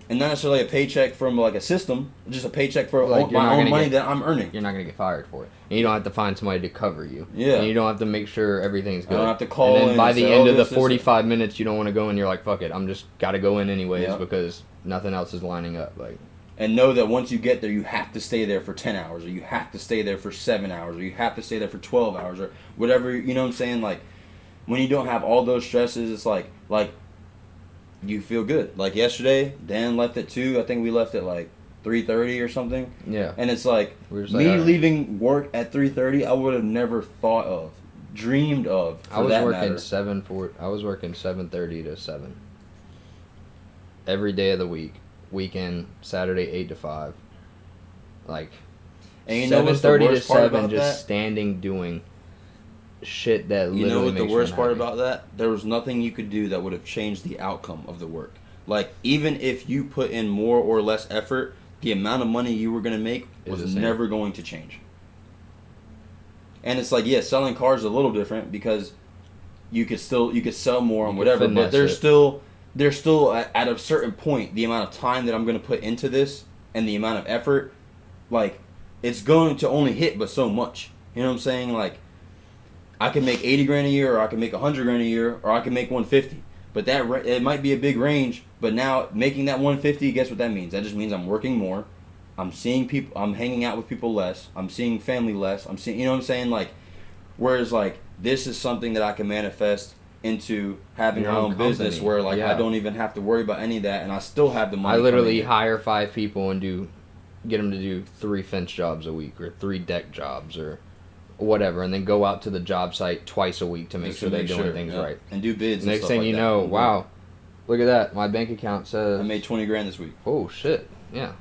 and not necessarily a paycheck from like a system, just a paycheck for like my own money that I'm earning. You're not gonna get fired for it, and you don't have to find somebody to cover you. Yeah, and you don't have to make sure everything's good. I don't have to call. And then by the end of the 45 minutes, minutes, you don't want to go in. You're like, fuck it, I'm just gotta go in anyways because nothing else is lining up. Like, and know that once you get there, you have to stay there for 10 hours, or you have to stay there for 7 hours, or you have to stay there for 12 hours, or whatever. You know what I'm saying? Like, when you don't have all those stresses, it's like you feel good. Like yesterday, Dan left at 2. I think we left at like 3:30 or something. Yeah. And it's like, me like, leaving work at 3:30, I would have never thought of, dreamed of. I was working 7:30 to 7. Every day of the week. Weekend, Saturday 8 to 5. Like, and you know 7:30 to 7, just that? Standing doing shit that literally You know what makes the worst part happy. about that? There was nothing you could do that would have changed the outcome of the work. Like, even if you put in more or less effort, the amount of money you were going to make was never going to change. And it's like, yeah, selling cars is a little different because you could sell more and whatever, but there's still at a certain point, the amount of time that I'm going to put into this and the amount of effort, like, it's going to only hit but so much. You know what I'm saying? Like, I can make 80 grand a year, or I can make 100 grand a year, or I can make 150. But it might be a big range. But now making that 150, guess what that means? That just means I'm working more. I'm seeing people. I'm hanging out with people less. I'm seeing family less. I'm seeing, you know what I'm saying? Like, whereas like this is something that I can manifest into having my own business, where like I don't even have to worry about any of that, and I still have the money. I literally hire 5 people and get them to do 3 fence jobs a week, or 3 deck jobs, or whatever, and then go out to the job site twice a week to make sure they're doing things right and do bids. Next thing you know, wow, look at that! My bank account says I made 20 grand this week. Oh shit! Yeah.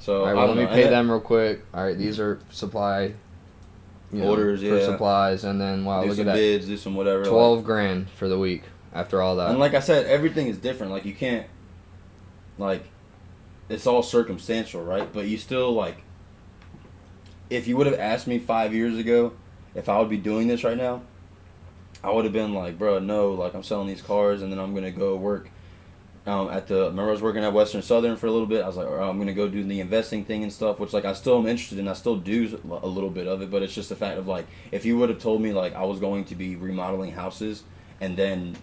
So all right, well, let me pay them real quick. All right, these are supply orders for supplies, and then wow, look at that! Bids, do some whatever. 12 grand for the week after all that. And like I said, everything is different. Like, you can't, like, it's all circumstantial, right? But you still, like, if you would have asked me 5 years ago if I would be doing this right now, I would have been like, bro, no, like, I'm selling these cars, and then I'm going to go work remember I was working at Western Southern for a little bit. I was like, I'm going to go do the investing thing and stuff, which, like, I still am interested in. I still do a little bit of it, but it's just the fact of, like, if you would have told me, like, I was going to be remodeling houses and then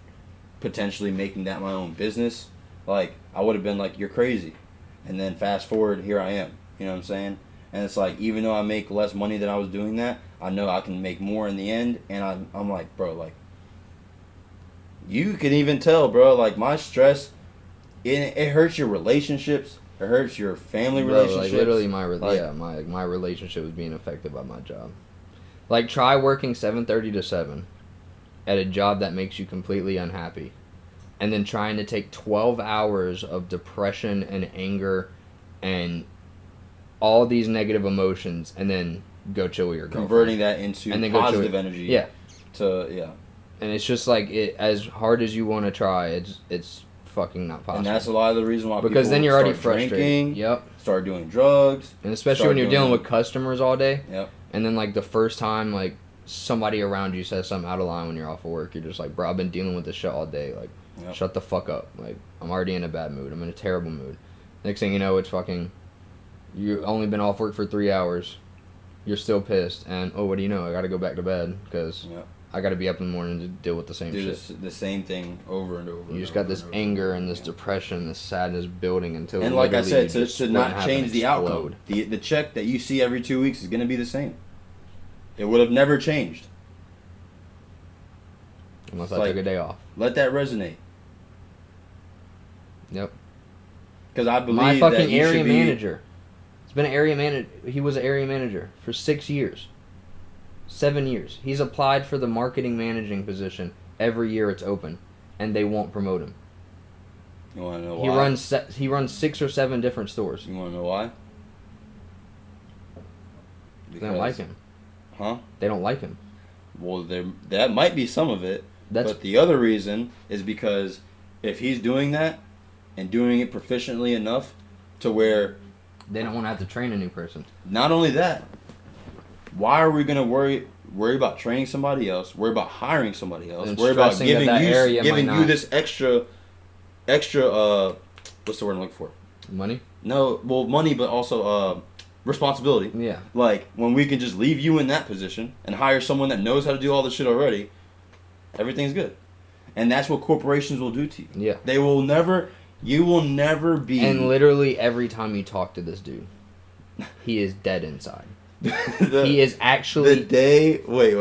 potentially making that my own business, like, I would have been like, you're crazy. And then fast forward, here I am. You know what I'm saying? And it's like, even though I make less money than I was doing that, I know I can make more in the end. And I'm like, bro, like, you can even tell, bro, like, my stress, it hurts your relationships. It hurts your family relationships. Like, literally, my relationship was being affected by my job. Like, try working 7:30 to 7 at a job that makes you completely unhappy, and then trying to take 12 hours of depression and anger and all these negative emotions, and then go chill with your girlfriend. Converting that into positive energy. Yeah. And it's just like, as hard as you want to try, it's fucking not possible. And that's a lot of the reason why because people then you're already frustrated. Drinking, yep. Start doing drugs. And especially when you're dealing with customers all day. Yep. And then, like, the first time, like, somebody around you says something out of line when you're off of work, you're just like, bro, I've been dealing with this shit all day. Like, shut the fuck up. Like, I'm already in a bad mood. I'm in a terrible mood. Next thing you know, it's fucking, you've only been off work for 3 hours. You're still pissed. And, oh, what do you know? I got to go back to bed because I got to be up in the morning to deal with the same shit. The same thing over and over. You just got this anger and this depression, this sadness building until. And like I said, to not change the outcome, the check that you see every 2 weeks is going to be the same. It would have never changed. Unless I took a day off. Let that resonate. Yep. Because I believe my fucking that you area should be... manager. He's been an area manager. He was an area manager for 6 years. 7 years. He's applied for the marketing managing position every year it's open, and they won't promote him. You want to know why? He runs 6 or 7 different stores. You want to know why? They don't like him. Huh? They don't like him. Well, that might be some of it. But the other reason is because if he's doing that and doing it proficiently enough to where... They don't want to have to train a new person. Not only that, why are we going to worry about training somebody else, worry about hiring somebody else, worry about giving you this extra, what's the word I'm looking for? Money? No, well, money, but also responsibility. Yeah. Like, when we can just leave you in that position and hire someone that knows how to do all this shit already, everything's good. And that's what corporations will do to you. Yeah. They will never... You will never be. And literally every time you talk to this dude, he is dead inside. He is actually the day. Wait.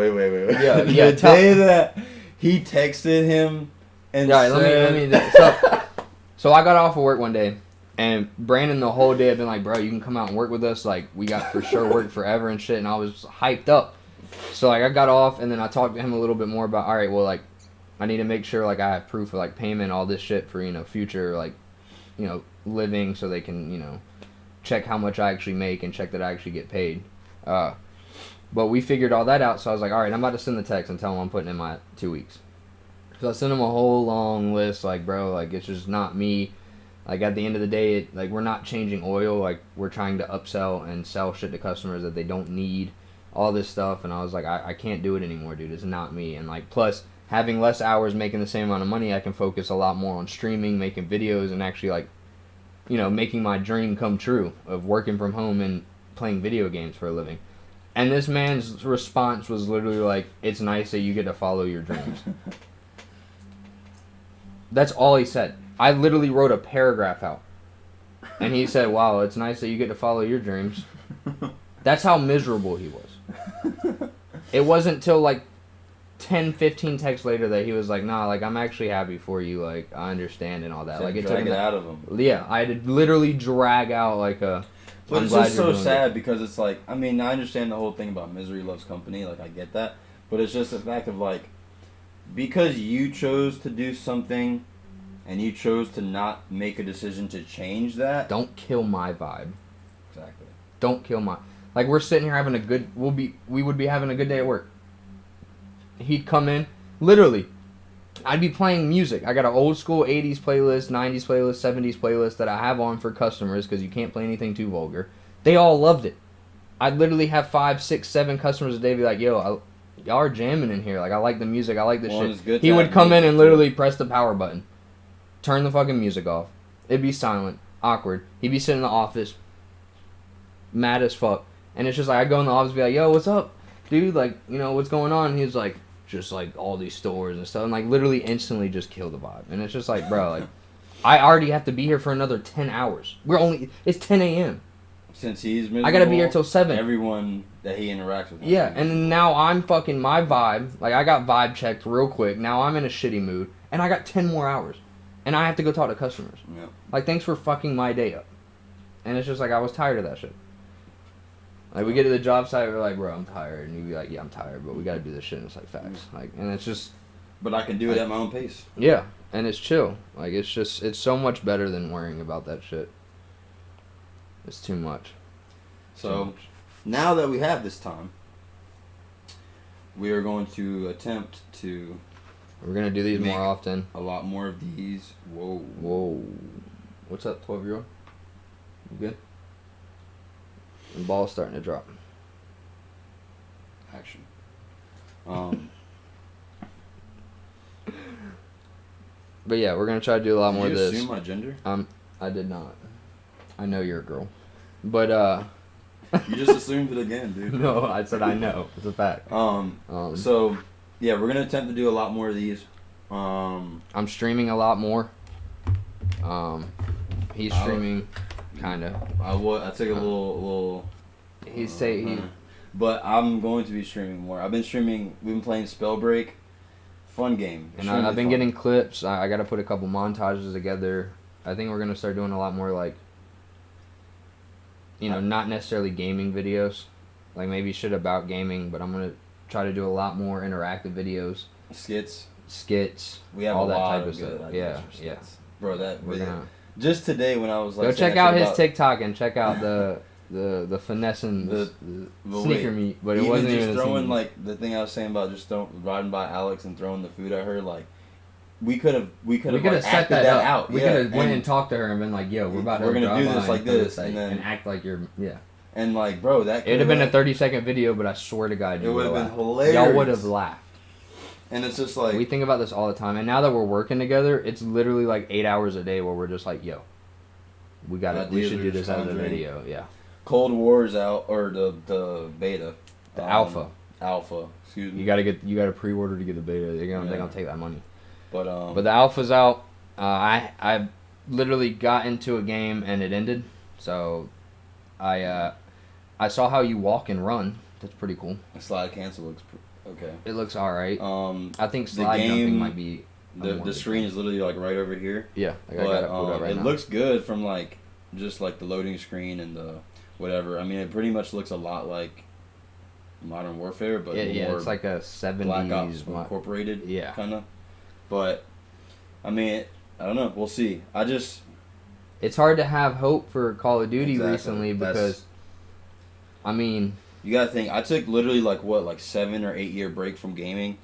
Yeah, the day that he texted him and yeah, said, so I got off of work one day, and Brandon the whole day had been like, bro, you can come out and work with us. Like, we got for sure work forever and shit. And I was hyped up. So, like, I got off, and then I talked to him a little bit more about, all right, well, like, I need to make sure, like, I have proof of, like, payment, all this shit for, you know, future, like, you know, living so they can, you know, check how much I actually make and check that I actually get paid. But we figured all that out, so I was like, all right, I'm about to send the text and tell him I'm putting in my 2 weeks. So I sent him a whole long list, like, bro, like, it's just not me. Like, at the end of the day, like, we're not changing oil. Like, we're trying to upsell and sell shit to customers that they don't need, all this stuff. And I was like, I can't do it anymore, dude. It's not me. And, like, plus, having less hours making the same amount of money, I can focus a lot more on streaming, making videos, and actually, like, you know, making my dream come true of working from home and playing video games for a living. And this man's response was literally like, it's nice that you get to follow your dreams. That's all he said. I literally wrote a paragraph out. And he said, wow, it's nice that you get to follow your dreams. That's how miserable he was. It wasn't till like 10, 15 texts later that he was like, nah, like, I'm actually happy for you. Like, I understand and all that. Like, it took it out of him. Yeah, I had to literally drag out like a... But it's just so sad because it's like, I mean, I understand the whole thing about misery loves company. Like, I get that. But it's just the fact of like, because you chose to do something and you chose to not make a decision to change that. Don't kill my vibe. Exactly. Don't kill my... Like, we're sitting here having a good... We would be having a good day at work. He'd come in, literally, I'd be playing music. I got an old school 80s playlist, 90s playlist, 70s playlist that I have on for customers because you can't play anything too vulgar. They all loved it. I'd literally have 5, 6, 7 customers a day be like, yo, y'all are jamming in here. Like, I like the music. I like this shit. He would come in and literally press the power button. Turn the fucking music off. It'd be silent. Awkward. He'd be sitting in the office. Mad as fuck. And it's just like, I'd go in the office and be like, yo, what's up, dude? Like, you know, what's going on? And he's like, just like all these stores and stuff. And like literally instantly just kill the vibe. And it's just like, bro, like, I already have to be here for another 10 hours. It's 10 a.m. Since he's miserable, I gotta be here till 7. Everyone that he interacts with. Yeah, and then now I'm fucking my vibe. Like, I got vibe checked real quick. Now I'm in a shitty mood. And I got 10 more hours. And I have to go talk to customers. Yep. Like, thanks for fucking my day up. And it's just like, I was tired of that shit. Like, we get to the job site, we're like, bro, I'm tired. And you'd be like, yeah, I'm tired, but we gotta do this shit. And it's like, facts. Like, and it's just... But I can do it at my own pace. Yeah, and it's chill. Like, it's just, it's so much better than worrying about that shit. It's too much. So, now that we have this time, we are going to attempt to... We're gonna do these more often. A lot more of these. Whoa. Whoa. What's up, 12-year-old? You good? The ball's starting to drop. Action. But yeah, we're gonna try to do a lot more of this. Did you assume my gender? I did not. I know you're a girl. But You just assumed it again, dude. No, I said I know. It's a fact. So yeah, we're gonna attempt to do a lot more of these. I'm streaming a lot more. He's streaming, kinda. I took a little. But I'm going to be streaming more. I've been streaming. We've been playing Spellbreak. Fun game. And I've been getting clips. I got to put a couple montages together. I think we're gonna start doing a lot more like, you know, not necessarily gaming videos, like maybe shit about gaming, but I'm gonna try to do a lot more interactive videos. Skits. We have all a that lot type of of good stuff. ideas for Yeah. Bro, that we're gonna just today when I was like, go check out his TikTok and check out the finessing the sneaker meat, but it wasn't even just throwing like the thing I was saying about just riding by Alex and throwing the food at her. Like we could have like, set that out. We could have went and talked to her and been like, yo, we're gonna do this like this and act like you're And like, bro, it'd have been a 30-second video, but I swear to God, it would have been hilarious. Y'all would have laughed. And it's just like... We think about this all the time. And now that we're working together, it's literally like 8 hours a day where we're just like, yo, we should do this as a video. Yeah. Cold War's out, or the beta. The alpha. Alpha, excuse me. You gotta pre-order to get the beta. They're gonna take that money. But the alpha's out. I literally got into a game and it ended. So I saw how you walk and run. That's pretty cool. The slide cancel looks okay. It looks alright. I think the slide game, jumping might be. The screen is literally like right over here. Yeah, like I got it pulled up right now. It looks good from like just like the loading screen and the whatever. I mean, it pretty much looks a lot like Modern Warfare, but yeah, it's like a 70s Black Ops incorporated, yeah, kind of. But I mean, I don't know. We'll see. It's hard to have hope for Call of Duty recently because, I mean, you gotta think. I took literally like 7 or 8 year break from gaming.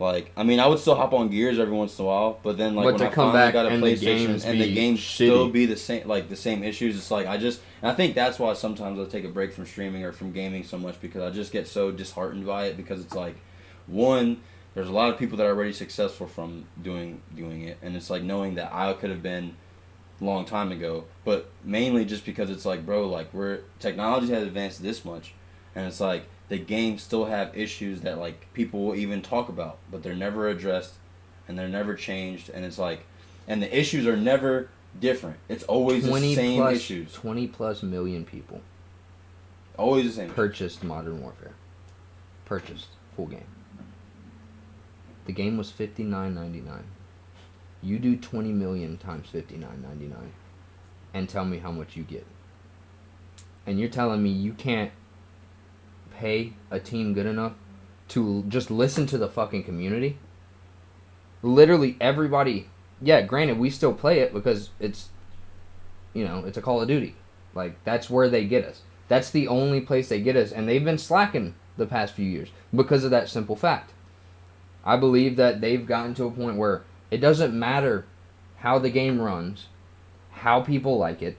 Like, I mean, I would still hop on Gears every once in a while, but then when I finally got a PlayStation and the games still be the same issues, it's like and I think that's why sometimes I take a break from streaming or from gaming so much, because I just get so disheartened by it, because it's like, one, there's a lot of people that are already successful from doing it, and it's like knowing that I could have been a long time ago, but mainly just because it's like, bro, like technology has advanced this much, and it's like, the games still have issues that like people will even talk about, but they're never addressed and they're never changed, and it's like, and the issues are never different. It's always the same issues. 20 plus million people. Always the same. Purchased Modern Warfare. Purchased full game. The game was $59.99. You do 20 million times $59.99 and tell me how much you get. And you're telling me you can't pay a team good enough to just listen to the fucking community? Literally everybody, yeah, granted we still play it because it's, it's a Call of Duty. Like, that's where they get us. That's the only place they get us, and they've been slacking the past few years because of that simple fact. I believe that they've gotten to a point where it doesn't matter how the game runs, how people like it,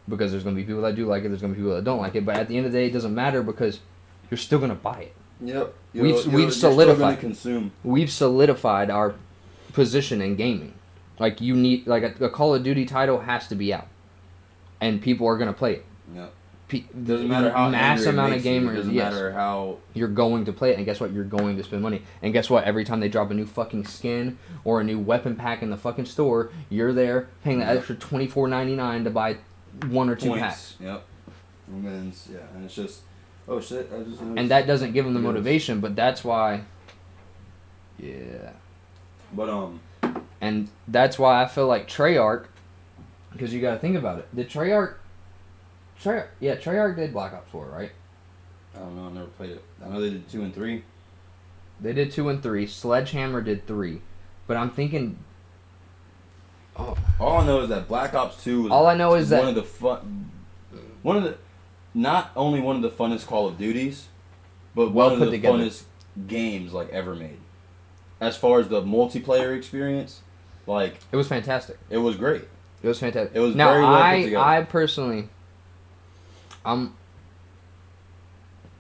because there's going to be people that do like it, there's going to be people that don't like it, but at the end of the day it doesn't matter because you're still gonna buy it. Yep. We've solidified. We've solidified our position in gaming. Like, you need a Call of Duty title has to be out, and people are gonna play it. Yep. Doesn't matter how mass amount of gamers. Doesn't matter how you're going to play it, and guess what? You're going to spend money. And guess what? Every time they drop a new fucking skin or a new weapon pack in the fucking store, you're there paying the extra $24.99 to buy 1 or 2 packs. Yep. And it's just. Oh shit! I just noticed. And that doesn't give them the motivation, but that's why. Yeah. But And that's why I feel like Treyarch, because you got to think about it. Did Treyarch did Black Ops 4, right? I don't know. I never played it. I know they did 2 and 3. They did 2 and 3. Sledgehammer did 3, but I'm thinking. Oh. All I know is that Black Ops 2 was. All I know is that not only one of the funnest Call of Duties, but one of the funnest games like ever made. As far as the multiplayer experience, like, it was fantastic. It was great. It was fantastic. It was very well put together. I personally, I'm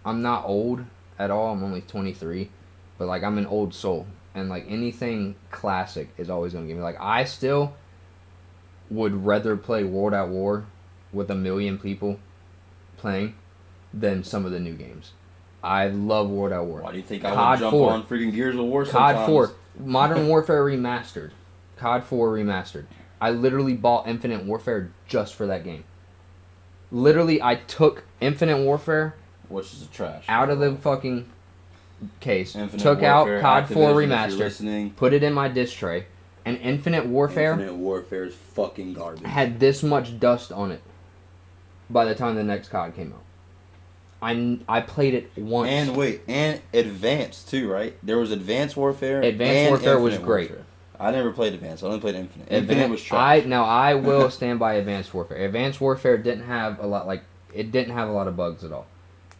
not old at all. I'm only 23, but like, I'm an old soul, and like, anything classic is always gonna give me, like, I still would rather play World at War with 1 million people playing than some of the new games. I love World at War. Why do you think I would jump on freaking Gears of War sometimes? COD 4. Modern Warfare Remastered. COD 4 Remastered. I literally bought Infinite Warfare just for that game. Literally, I took Infinite Warfare, which is trash, out of the fucking case. Infinite took Warfare, out COD 4 Remastered, put it in my disc tray, and Infinite Warfare is fucking garbage. Had this much dust on it by the time the next COD came out. I played it once. And Advanced too, right? There was Advanced Warfare. Advanced Warfare was great. Warfare. I never played Advanced. I only played Infinite. Infinite was trash. I will stand by Advanced Warfare. Advanced Warfare didn't have a lot of bugs at all.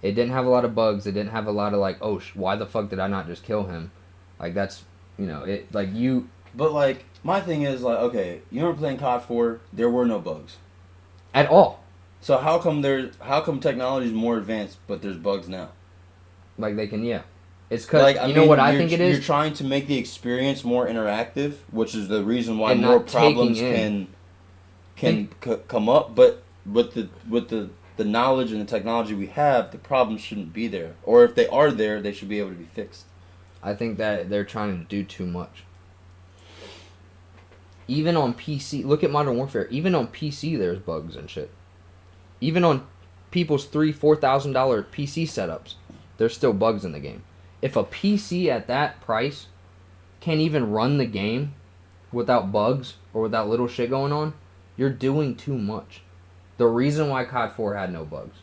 It didn't have a lot of bugs. It didn't have a lot of like, oh, why the fuck did I not just kill him? Like, that's, it like you. But like, my thing is like, okay, you remember playing COD 4? There were no bugs at all. So how come technology is more advanced, but there's bugs now? Like, they can, yeah. It's because, what I think it is? You're trying to make the experience more interactive, which is the reason why more problems can come up. But with the knowledge and the technology we have, the problems shouldn't be there. Or if they are there, they should be able to be fixed. I think that they're trying to do too much. even on PC, look at Modern Warfare. Even on PC, there's bugs and shit. Even on people's $3,000-$4,000 PC setups, there's still bugs in the game. If a PC at that price can't even run the game without bugs or without little shit going on, you're doing too much. The reason why COD 4 had no bugs,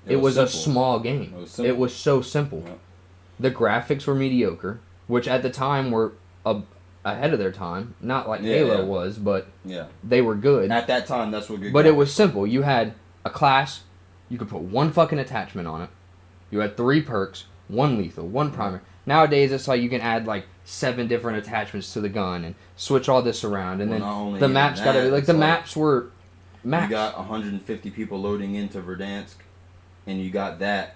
it was a small game. It was so simple. Yeah. The graphics were mediocre, which at the time were ahead of their time. Not like Halo was, but they were good. At that time, that's what good. But it was simple. You had a class, you could put one fucking attachment on it. You had 3 perks, 1 lethal, 1 primary. Nowadays, it's like you can add like 7 different attachments to the gun and switch all this around, and then the maps got to be like the maps were maps. You got 150 people loading into Verdansk, and you got that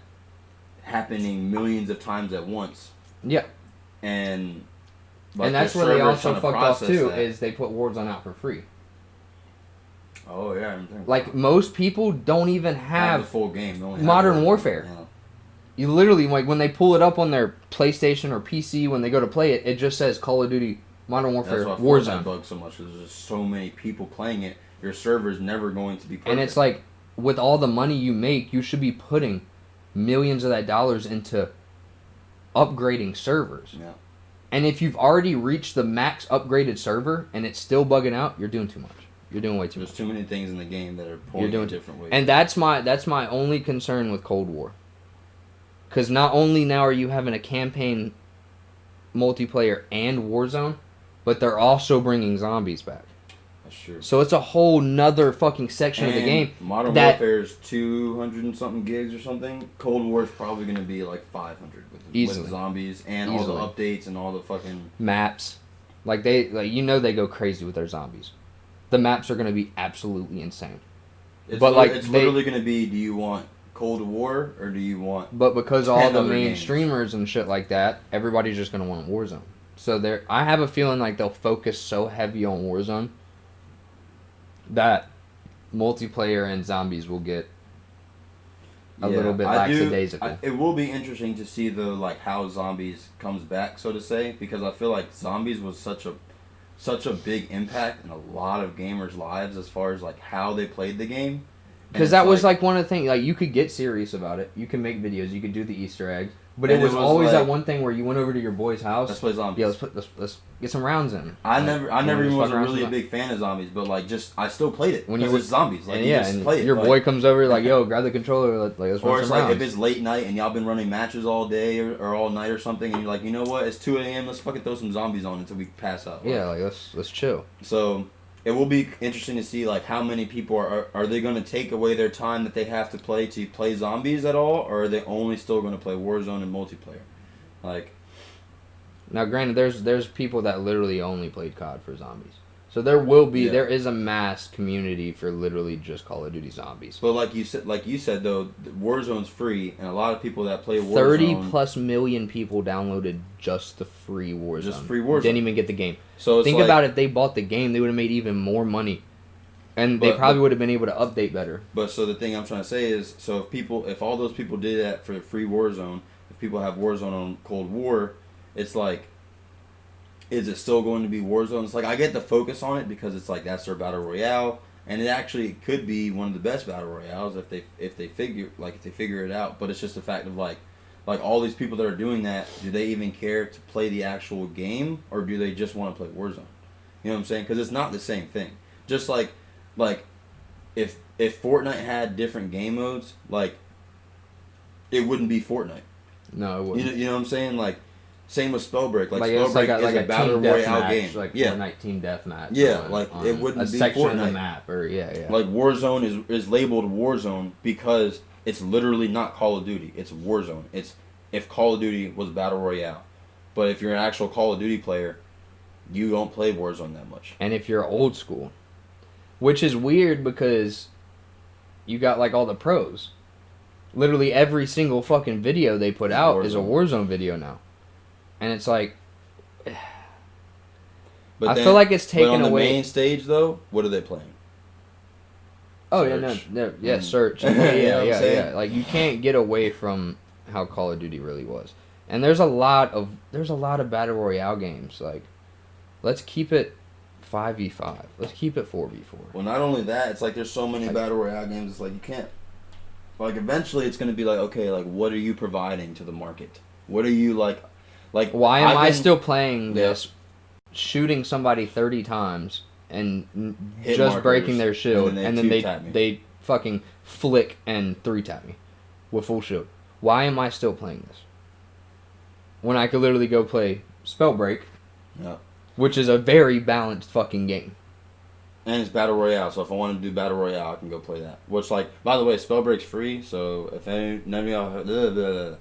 happening millions of times at once. Yeah, and that's where they also fucked off too. Is they put Warzone out for free. Oh yeah, like most people don't even have the full game. Modern Warfare. Yeah. You literally, like, when they pull it up on their PlayStation or PC, when they go to play it, it just says Call of Duty Modern Warfare Warzone. That's why bug so much, because there's just so many people playing it. Your server's never going to be perfect. And it's like, with all the money you make, you should be putting millions of that dollars into upgrading servers. Yeah. And if you've already reached the max upgraded server and it's still bugging out, you're doing too much. You're doing way too much. There's too many things in the game that are pulling in different ways. And that's my only concern with Cold War. Because not only now are you having a campaign multiplayer and Warzone, but they're also bringing zombies back. That's true. So it's a whole nother fucking section of the game. Modern Warfare is 200 and something gigs or something. Cold War is probably going to be like 500 with zombies and all the updates and all the fucking maps. Like they go crazy with their zombies. The maps are going to be absolutely insane. It's literally going to be, do you want Cold War or do you want? But because all the main streamers and shit like that, everybody's just gonna want Warzone. So I have a feeling like they'll focus so heavy on Warzone that multiplayer and zombies will get a little bit lackadaisical. It will be interesting to see how zombies comes back, so to say, because I feel like zombies was such a big impact in a lot of gamers' lives as far as like how they played the game. Because that was like one of the things, like you could get serious about it. You can make videos. You could do the Easter eggs. But it was always that one thing where you went over to your boy's house. Let's play zombies. Yeah, let's get some rounds in. I never even was really a big fan of zombies, but I still played it because it's zombies. Like you just play it. Your boy comes over like, yo, grab the controller. Let's run some rounds. Like if it's late night and y'all been running matches all day or all night or something, and you're like, you know what? It's 2 a.m. Let's fucking throw some zombies on until we pass out. Yeah, like let's chill. So. It will be interesting to see like how many people are they going to take away their time that they have to play zombies at all, or are they only still going to play Warzone and multiplayer? Like, now granted, there's people that literally only played COD for zombies, so there is a mass community for literally just Call of Duty zombies. But like you said though, Warzone's free, and a lot of people that play Warzone, 30+ million people downloaded just the free Warzone. Just free Warzone. Didn't even get the game. So think about if they bought the game, they would have made even more money, and they probably would have been able to update better. But so the thing I'm trying to say is, so if all those people did that for free Warzone, if people have Warzone on Cold War, it's like, is it still going to be Warzone? It's like I get the focus on it because it's like that's their battle royale, and it actually could be one of the best battle royales if they figure it out. But it's just the fact of like all these people that are doing that, do they even care to play the actual game, or do they just want to play Warzone? You know what I'm saying? Because it's not the same thing. Just like if Fortnite had different game modes, like it wouldn't be Fortnite. No, it wouldn't. You know what I'm saying? Like same with Spellbreak. Like Spellbreak is a battle royale game. Like Fortnite Team Deathmatch. Yeah, it wouldn't be section Fortnite. Of the map, or yeah. Like Warzone is labeled Warzone because it's literally not Call of Duty. It's Warzone. It's if Call of Duty was Battle Royale. But if you're an actual Call of Duty player, you don't play Warzone that much. And if you're old school, which is weird because you got like all the pros. Literally every single fucking video they put out is a Warzone video now. And it's like, I feel like it's taken away. On the main stage though, what are they playing? Oh Search. Search. Yeah. Like you can't get away from how Call of Duty really was. And there's a lot of battle royale games. Like, let's keep it 5v5. Let's keep it 4v4. Well, not only that, it's like there's so many battle royale games. It's like you can't. Like eventually, it's gonna be like, okay, like what are you providing to the market? What are you like? Why am I still playing this? Shooting somebody 30 times and hit just markers, breaking their shield, and then they they fucking flick and 3-tap me with full shield. Why am I still playing this? When I could literally go play Spellbreak, which is a very balanced fucking game. And it's Battle Royale, so if I want to do Battle Royale, I can go play that. Which, like, by the way, Spellbreak's free, so if none of y'all,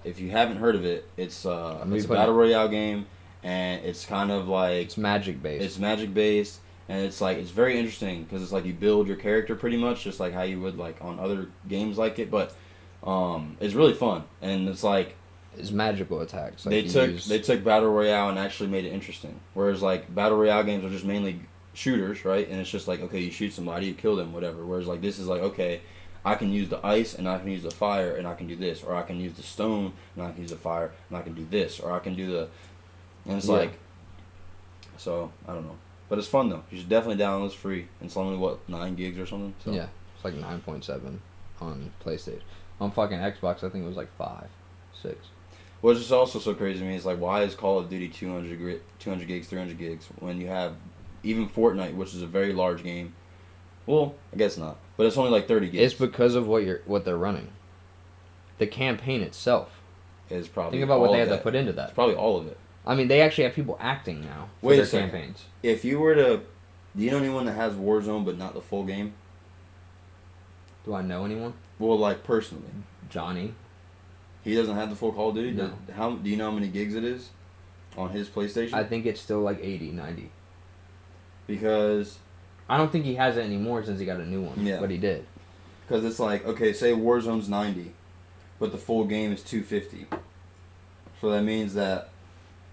if you haven't heard of it, it's a Battle Royale game, and it's kind of like... It's magic based. It's magic based, and it's like, it's very interesting, because it's like you build your character pretty much, just like how you would, like, on other games like it, but it's really fun, and it's like... It's magical attacks. Like they took Battle Royale and actually made it interesting, whereas, like, Battle Royale games are just mainly... shooters, right? And it's just like, okay, you shoot somebody, you kill them, whatever. Whereas like this is like, okay, I can use the ice and I can use the fire and I can do this, or I can use the stone and I can use the fire and I can do this, or I can do the, and it's like, so I don't know, but it's fun though. You should definitely download. It's free. It's only 9 gigs or something. So. Yeah, it's like 9.7 on PlayStation. On fucking Xbox, I think it was like 5, 6. What's just also so crazy to me is like, why is Call of Duty 200 gigs, 300 gigs when you have even Fortnite, which is a very large game? Well, I guess not, but it's only like 30 gigs. It's because of what they're running. The campaign itself is probably. Think about what they had to put into that. It's probably all of it. I mean, they actually have people acting now for their campaigns. If you were to, do you know anyone that has Warzone but not the full game? Do I know anyone? Well, like personally, Johnny. He doesn't have the full Call of Duty? No. Do you know how many gigs it is on his PlayStation? I think it's still like 80, 90. Because... I don't think he has it anymore since he got a new one. Yeah. But he did. Because it's like, okay, say Warzone's 90, but the full game is 250. So that means that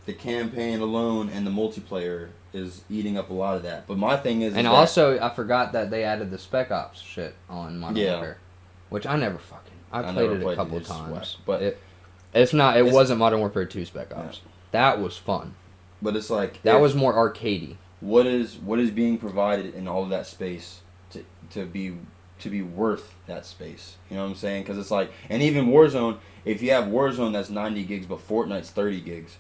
the campaign alone and the multiplayer is eating up a lot of that. But my thing is... And also, I forgot that they added the Spec Ops shit on Modern Warfare. Which I never fucking... I played it a couple times. But it wasn't Modern Warfare 2 Spec Ops. Yeah. That was fun. But it's like... That was more arcadey. What is being provided in all of that space to be worth that space? You know what I'm saying? Because it's like... And even Warzone, if you have Warzone that's 90 gigs, but Fortnite's 30 gigs.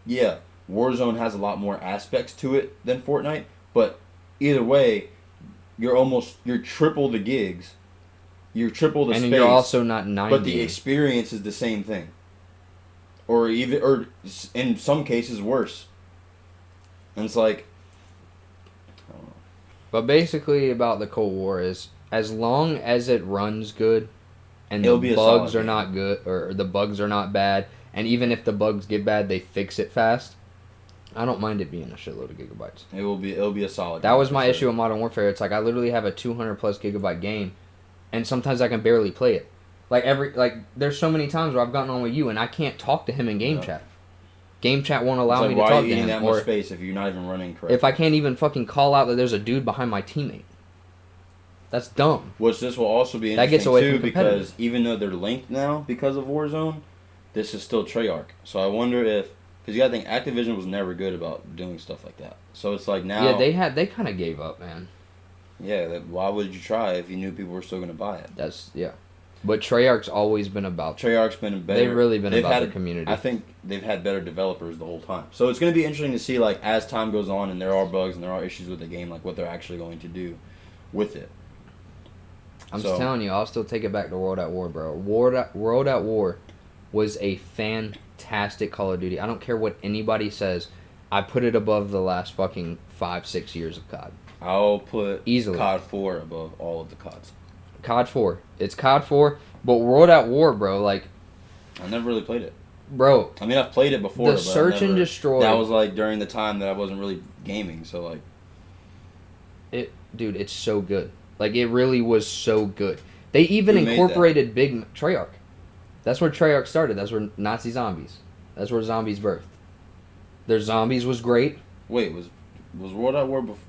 Yeah, Warzone has a lot more aspects to it than Fortnite. But either way, you're triple the gigs. You're triple the space. And you're also not 90. But the experience is the same thing. Or in some cases worse. And it's like... I don't know. But basically about the Cold War is, as long as it runs good, and the bugs are not good, or the bugs are not bad, and even if the bugs get bad, they fix it fast, I don't mind it being a shitload of gigabytes. It'll be a solid game. That was my issue with Modern Warfare. It's like I literally have a 200 plus gigabyte game, and sometimes I can barely play it. There's so many times where I've gotten on with you and I can't talk to him in game chat. Game chat won't allow me to talk to him. Why are you eating that much space if you're not even running correctly? If I can't even fucking call out that there's a dude behind my teammate. That's dumb. Which this will also be interesting that gets away too, because even though they're linked now because of Warzone, this is still Treyarch. So I wonder if... Because you gotta think, Activision was never good about doing stuff like that. So it's like now... Yeah, they kind of gave up, man. Yeah, why would you try if you knew people were still going to buy it? But Treyarch's always been about... Treyarch's been better. They've really been about the community. I think they've had better developers the whole time. So it's going to be interesting to see, like, as time goes on and there are bugs and there are issues with the game, like, what they're actually going to do with it. I'm just telling you, I'll still take it back to World at War, bro. World at War was a fantastic Call of Duty. I don't care what anybody says. I put it above the last fucking 5-6 years of COD. I'll put easily COD 4 above all of the CODs. COD 4. It's COD 4, but World at War, bro, like... I never really played it. Bro. I mean, I've played it before, The Search and Destroy... That was, like, during the time that I wasn't really gaming, so, like... Dude, it's so good. Like, it really was so good. They even incorporated big Treyarch. That's where Treyarch started. That's where Nazi zombies. That's where zombies birthed. Their zombies was great. Wait, was World at War before?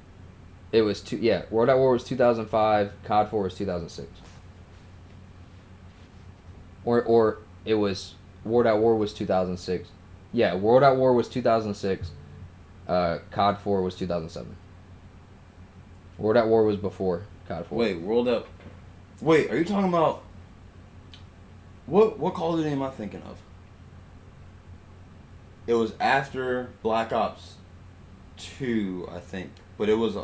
It was World at War was 2005. COD 4 was 2006. Or it was World at War was 2006. Yeah, World at War was 2006. COD 4 was 2007. World at War was before COD 4. Wait, are you talking about... What Call of Duty am I thinking of? It was after Black Ops 2, I think. But it was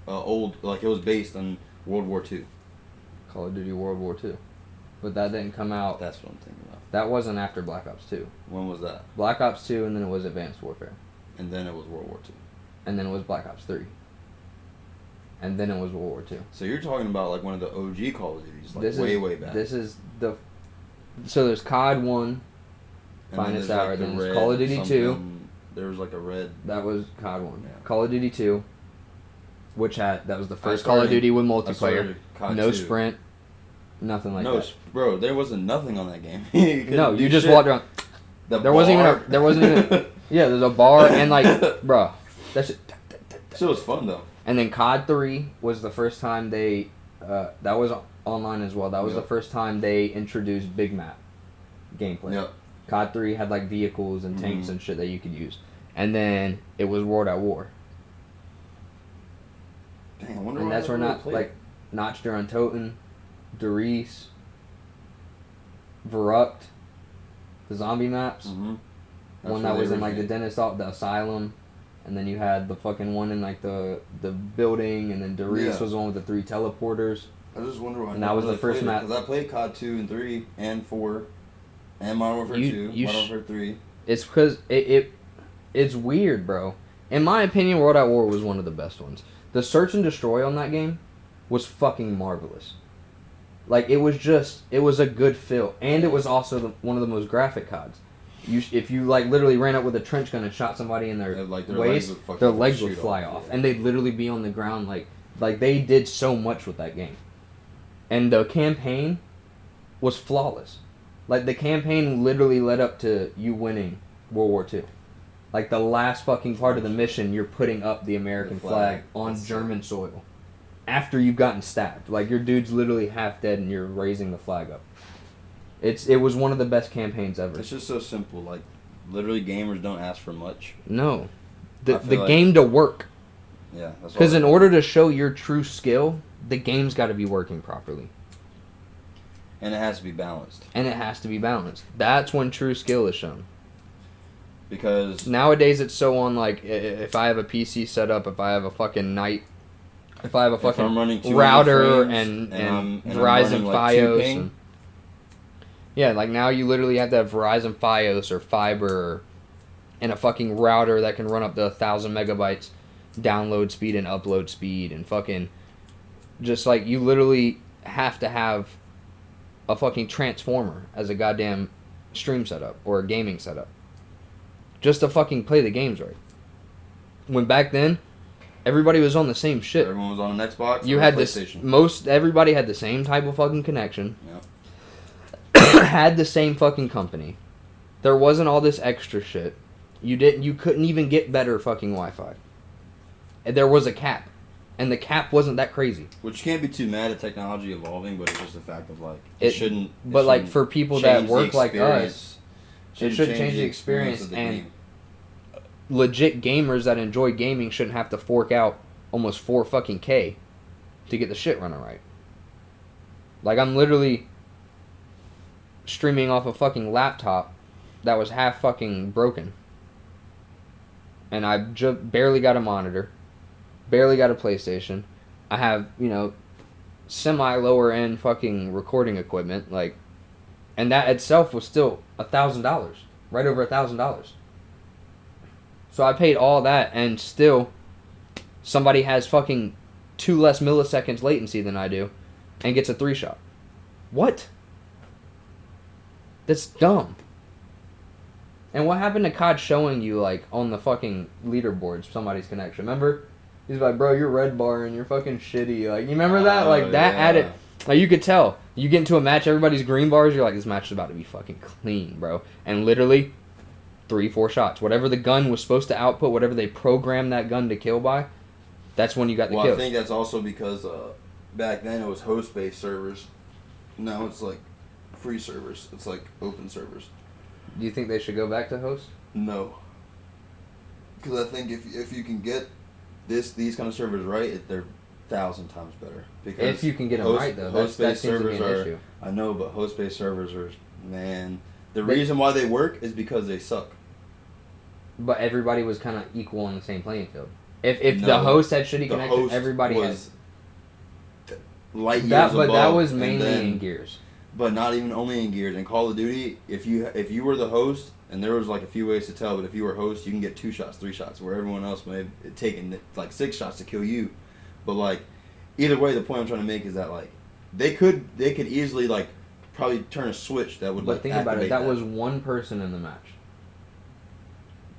old, like it was based on World War II. Call of Duty World War II. But that didn't come out. That's what I'm thinking about. That wasn't after Black Ops 2. When was that? Black Ops 2, and then it was Advanced Warfare. And then it was World War II. And then it was Black Ops 3. And then it was World War II. So you're talking about like one of the OG Call of Duties, like this way back. This is the... So there's COD 1, Finest Hour, like then there's Call of Duty 2. There was like a red... That was COD 1. Yeah. Call of Duty 2, which that was the first Call of Duty with multiplayer. No 2. Sprint, nothing like that. Bro, there wasn't nothing on that game. You just walked around. There wasn't even yeah, there's a bar and like, bro, that shit was fun though. And then COD 3 was the first time they, that was online as well. That was the first time they introduced big map gameplay. Yep. COD 3 had like vehicles and tanks and shit that you could use. And then it was World at War. Dang, I wonder and that's where Notch Duran Toten, Doris, Verrupt, the zombie maps. One that was in like the dentist, the asylum, and then you had the fucking one in like the building, and then Doris was the one with the 3 teleporters. I just wonder why. And that was the first map. Because I played COD 2 and 3 and 4, and Modern Warfare 2, Modern Warfare 3. It's because it's weird, bro. In my opinion, World at War was one of the best ones. The search and destroy on that game was fucking marvelous. Like, it was a good feel. And it was also one of the most graphic CODs. If you, like, literally ran up with a trench gun and shot somebody in their waist, their legs would fly off. And they'd literally be on the ground, like they did so much with that game. And the campaign was flawless. Like, the campaign literally led up to you winning World War II. Like, the last fucking part of the mission, you're putting up the American flag on German soil. After you've gotten stabbed. Like, your dude's literally half dead and you're raising the flag up. It was one of the best campaigns ever. It's just so simple. Like, literally gamers don't ask for much. No. The game to work. Yeah. Because in order to show your true skill, the game's got to be working properly. And it has to be balanced. That's when true skill is shown. Because nowadays it's so on, like, if I have a PC set up, if I have a fucking router and Verizon Fios. Yeah, like now you literally have to have Verizon Fios or fiber and a fucking router that can run up to 1,000 megabytes download speed and upload speed and fucking just like you literally have to have a fucking transformer as a goddamn stream setup or a gaming setup just to fucking play the games right. When back then everybody was on the same shit. Everyone was on an Xbox. You had everybody had the same type of fucking connection. Yep. Had the same fucking company. There wasn't all this extra shit. You couldn't even get better fucking Wi-Fi. And there was a cap. And the cap wasn't that crazy. Which you can't be too mad at technology evolving, but it's just a fact of like like for people that work like us, it should change the experience and game. Legit gamers that enjoy gaming shouldn't have to fork out almost $4 fucking K to get the shit running right. Like, I'm literally streaming off a fucking laptop that was half fucking broken. And I barely got a monitor. Barely got a PlayStation. I have, semi-lower end fucking recording equipment. Like, and that itself was still $1,000. Right over $1,000. So I paid all that, and still, somebody has fucking 2 less milliseconds latency than I do, and gets a 3-shot. What? That's dumb. And what happened to COD showing you, like, on the fucking leaderboards, somebody's connection? Remember? He's like, bro, you're red bar and you're fucking shitty. Like, you remember that? Like, that added... Like, you could tell. You get into a match, everybody's green bars, you're like, this match is about to be fucking clean, bro. And literally... 3-4 shots. Whatever the gun was supposed to output, whatever they programmed that gun to kill by, that's when you got the kill. I think that's also because back then it was host-based servers. Now it's like free servers. It's like open servers. Do you think they should go back to host? No. Because I think if you can get these kind of servers right, they're 1,000 times better. Because if you can get them right, though, that seems to be an issue. I know, but host-based servers are, man. The reason why they work is because they suck. But everybody was kind of equal on the same playing field. If the host had shitty connection, everybody was light years above. But that was mainly in Gears. But not even only in Gears. In Call of Duty, if you were the host, and there was like a few ways to tell, but if you were host, you can get 2 shots, 3 shots, where everyone else may have taken like 6 shots to kill you. But like, either way, the point I'm trying to make is that like they could easily like probably turn a switch that would like. But think about it. That was one person in the match.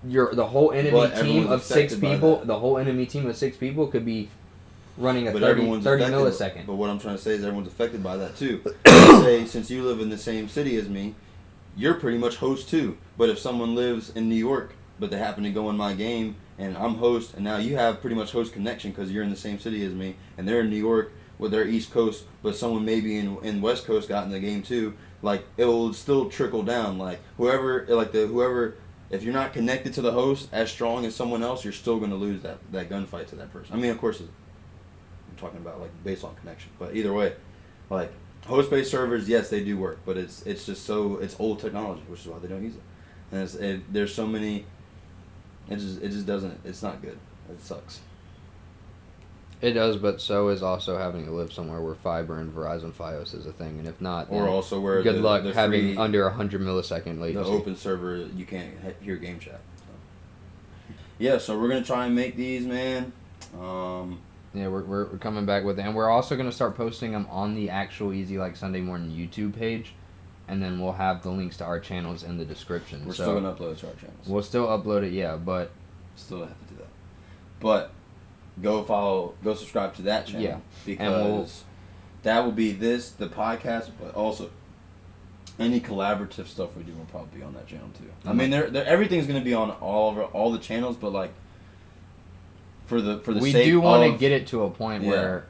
The whole enemy team of 6 people. The whole enemy team of 6 people could be running a 30 millisecond. But what I'm trying to say is everyone's affected by that too. Say, since you live in the same city as me, you're pretty much host too. But if someone lives in New York, but they happen to go in my game, and I'm host, and now you have pretty much host connection because you're in the same city as me, and they're in New York with their East Coast, but someone maybe in West Coast got in the game too, like, it will still trickle down. Like, whoever, if you're not connected to the host as strong as someone else, you're still going to lose that gunfight to that person. I mean, of course, I'm talking about, like, based on connection. But either way, like, host-based servers, yes, they do work, but it's just it's old technology, which is why they don't use it. And there's so many, it just doesn't, it's not good. It sucks. It does, but so is also having to live somewhere where fiber and Verizon Fios is a thing, and if not, or also where good luck having free, under 100 millisecond latency. The open server, you can't hear game chat. So. Yeah, so we're gonna try and make these, man. Yeah, we're coming back with it, and we're also gonna start posting them on the actual Easy Like Sunday Morning YouTube page, and then we'll have the links to our channels in the description. We're still gonna upload it to our channels. We'll still upload it, yeah, but still have to do that. But go subscribe to that channel. Yeah, because that will be the podcast, but also any collaborative stuff we do will probably be on that channel too. Mm-hmm. I mean, everything's gonna be on all the channels, but like for the we sake do want to get it to a point where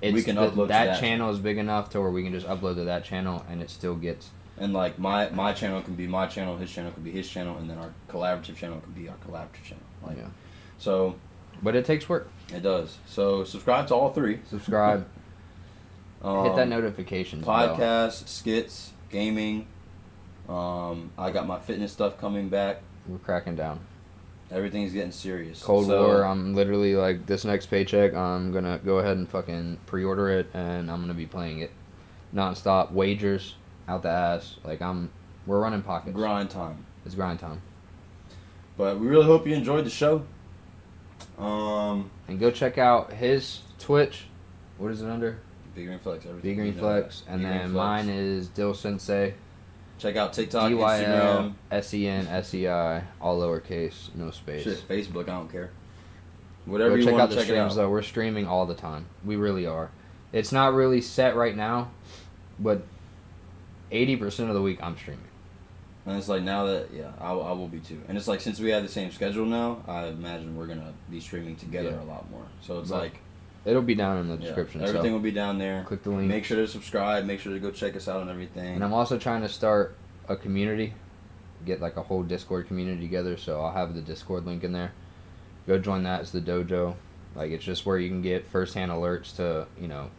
we can upload that channel is big enough to where we can just upload to that channel and it still gets. And like my channel can be my channel, his channel can be his channel, and then our collaborative channel can be our collaborative channel. Like, yeah. So. But it takes work. It does. So subscribe to all 3. Subscribe. Hit that notification podcast, bell. skits, gaming. I got my fitness stuff coming back. We're cracking down. Everything's getting serious. Cold War. I'm literally like, this next paycheck, I'm gonna go ahead and fucking pre-order it, and I'm gonna be playing it nonstop. Wagers out the ass. Like we're running pockets. Grind time. It's grind time. But we really hope you enjoyed the show. And go check out his Twitch. What is it under? BGreeneFlex. BGreeneFlex. And then mine is Dill Sensei. Check out TikTok, DYL, Instagram. SENSEI, all lowercase, no space. Shit, Facebook, I don't care. Whatever go you check want out to the check it streams out. though. We're streaming all the time. We really are. It's not really set right now, but 80% of the week I'm streaming. And it's like now that, I will be too. And it's like since we have the same schedule now, I imagine we're going to be streaming together a lot more. So it's like... It'll be down in the description. Everything will be down there. Click the link. Make sure to subscribe. Make sure to go check us out on everything. And I'm also trying to start a community. Get like a whole Discord community together. So I'll have the Discord link in there. Go join that. It's the dojo. Like, it's just where you can get first-hand alerts to,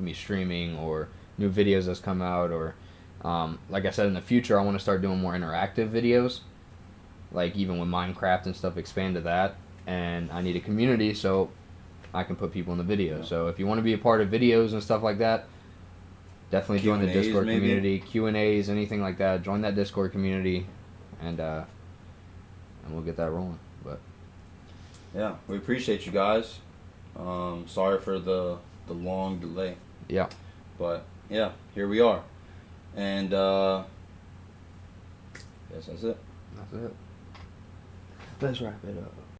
me streaming or new videos that's come out, or... like I said, in the future, I want to start doing more interactive videos. Like, even with Minecraft and stuff, expand to that. And I need a community so I can put people in the video. Yeah. So if you want to be a part of videos and stuff like that, definitely join the Discord community. Q&As, anything like that. Join that Discord community, and we'll get that rolling. But yeah, we appreciate you guys. Sorry for the long delay. Yeah. But yeah, here we are. And yes, that's it. That's it. Let's wrap it up.